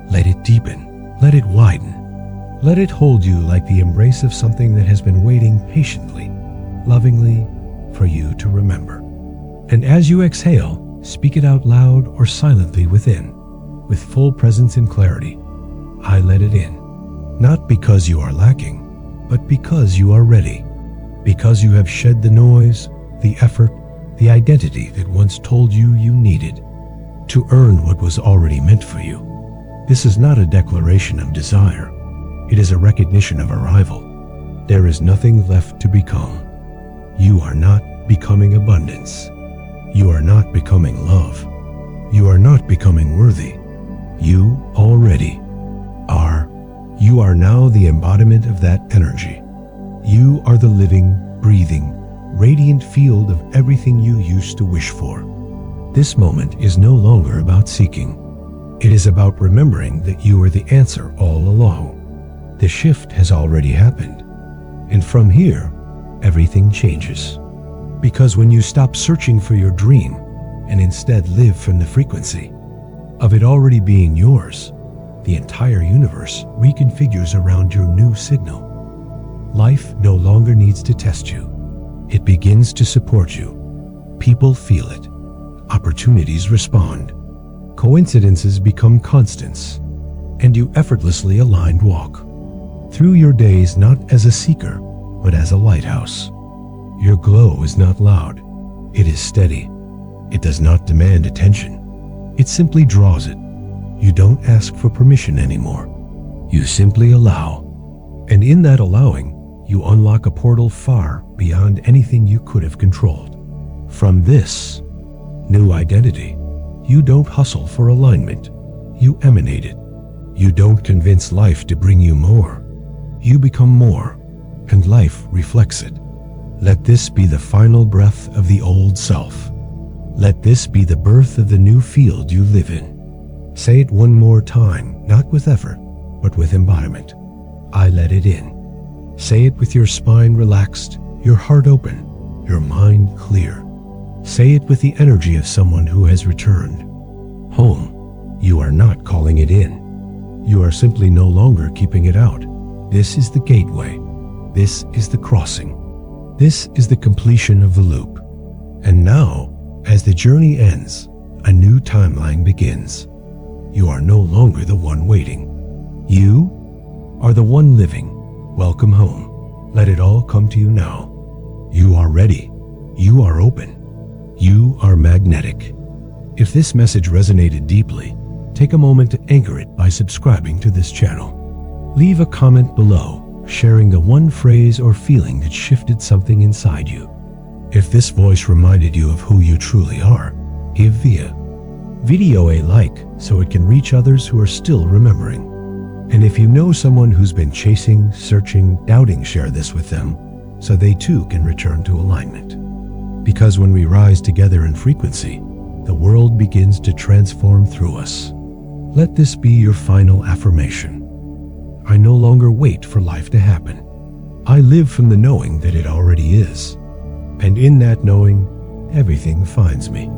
Let it deepen. Let it widen. Let it hold you like the embrace of something that has been waiting patiently, lovingly, for you to remember. And as you exhale, speak it out loud or silently within, with full presence and clarity. I let it in. Not because you are lacking, but because you are ready. Because you have shed the noise, the effort, the identity that once told you you needed to earn what was already meant for you. This is not a declaration of desire. It is a recognition of arrival. There is nothing left to become. You are not becoming abundance. You are not becoming love. You are not becoming worthy. You already are. You are now the embodiment of that energy. You are the living, breathing, radiant field of everything you used to wish for. This moment is no longer about seeking. It is about remembering that you are the answer all along. The shift has already happened. And from here, everything changes. Because when you stop searching for your dream and instead live from the frequency of it already being yours, the entire universe reconfigures around your new signal. Life no longer needs to test you. It begins to support you. People feel it. Opportunities respond. Coincidences become constants. And you effortlessly aligned walk through your days not as a seeker, but as a lighthouse. Your glow is not loud. It is steady. It does not demand attention. It simply draws it. You don't ask for permission anymore. You simply allow. And in that allowing, you unlock a portal far beyond anything you could have controlled. From this new identity, you don't hustle for alignment. You emanate it. You don't convince life to bring you more. You become more, and life reflects it. Let this be the final breath of the old self. Let this be the birth of the new field you live in. Say it one more time, not with effort, but with embodiment. I let it in. Say it with your spine relaxed, your heart open, your mind clear. Say it with the energy of someone who has returned home. You are not calling it in. You are simply no longer keeping it out. This is the gateway. This is the crossing. This is the completion of the loop. And now, as the journey ends, a new timeline begins. You are no longer the one waiting. You are the one living. Welcome home. Let it all come to you now. You are ready. You are open. You are magnetic. If this message resonated deeply, take a moment to anchor it by subscribing to this channel. Leave a comment below, sharing the one phrase or feeling that shifted something inside you. If this voice reminded you of who you truly are, give the video a like so it can reach others who are still remembering. And if you know someone who's been chasing, searching, doubting, share this with them so they too can return to alignment. Because when we rise together in frequency, the world begins to transform through us. Let this be your final affirmation. I no longer wait for life to happen. I live from the knowing that it already is. And in that knowing, everything finds me.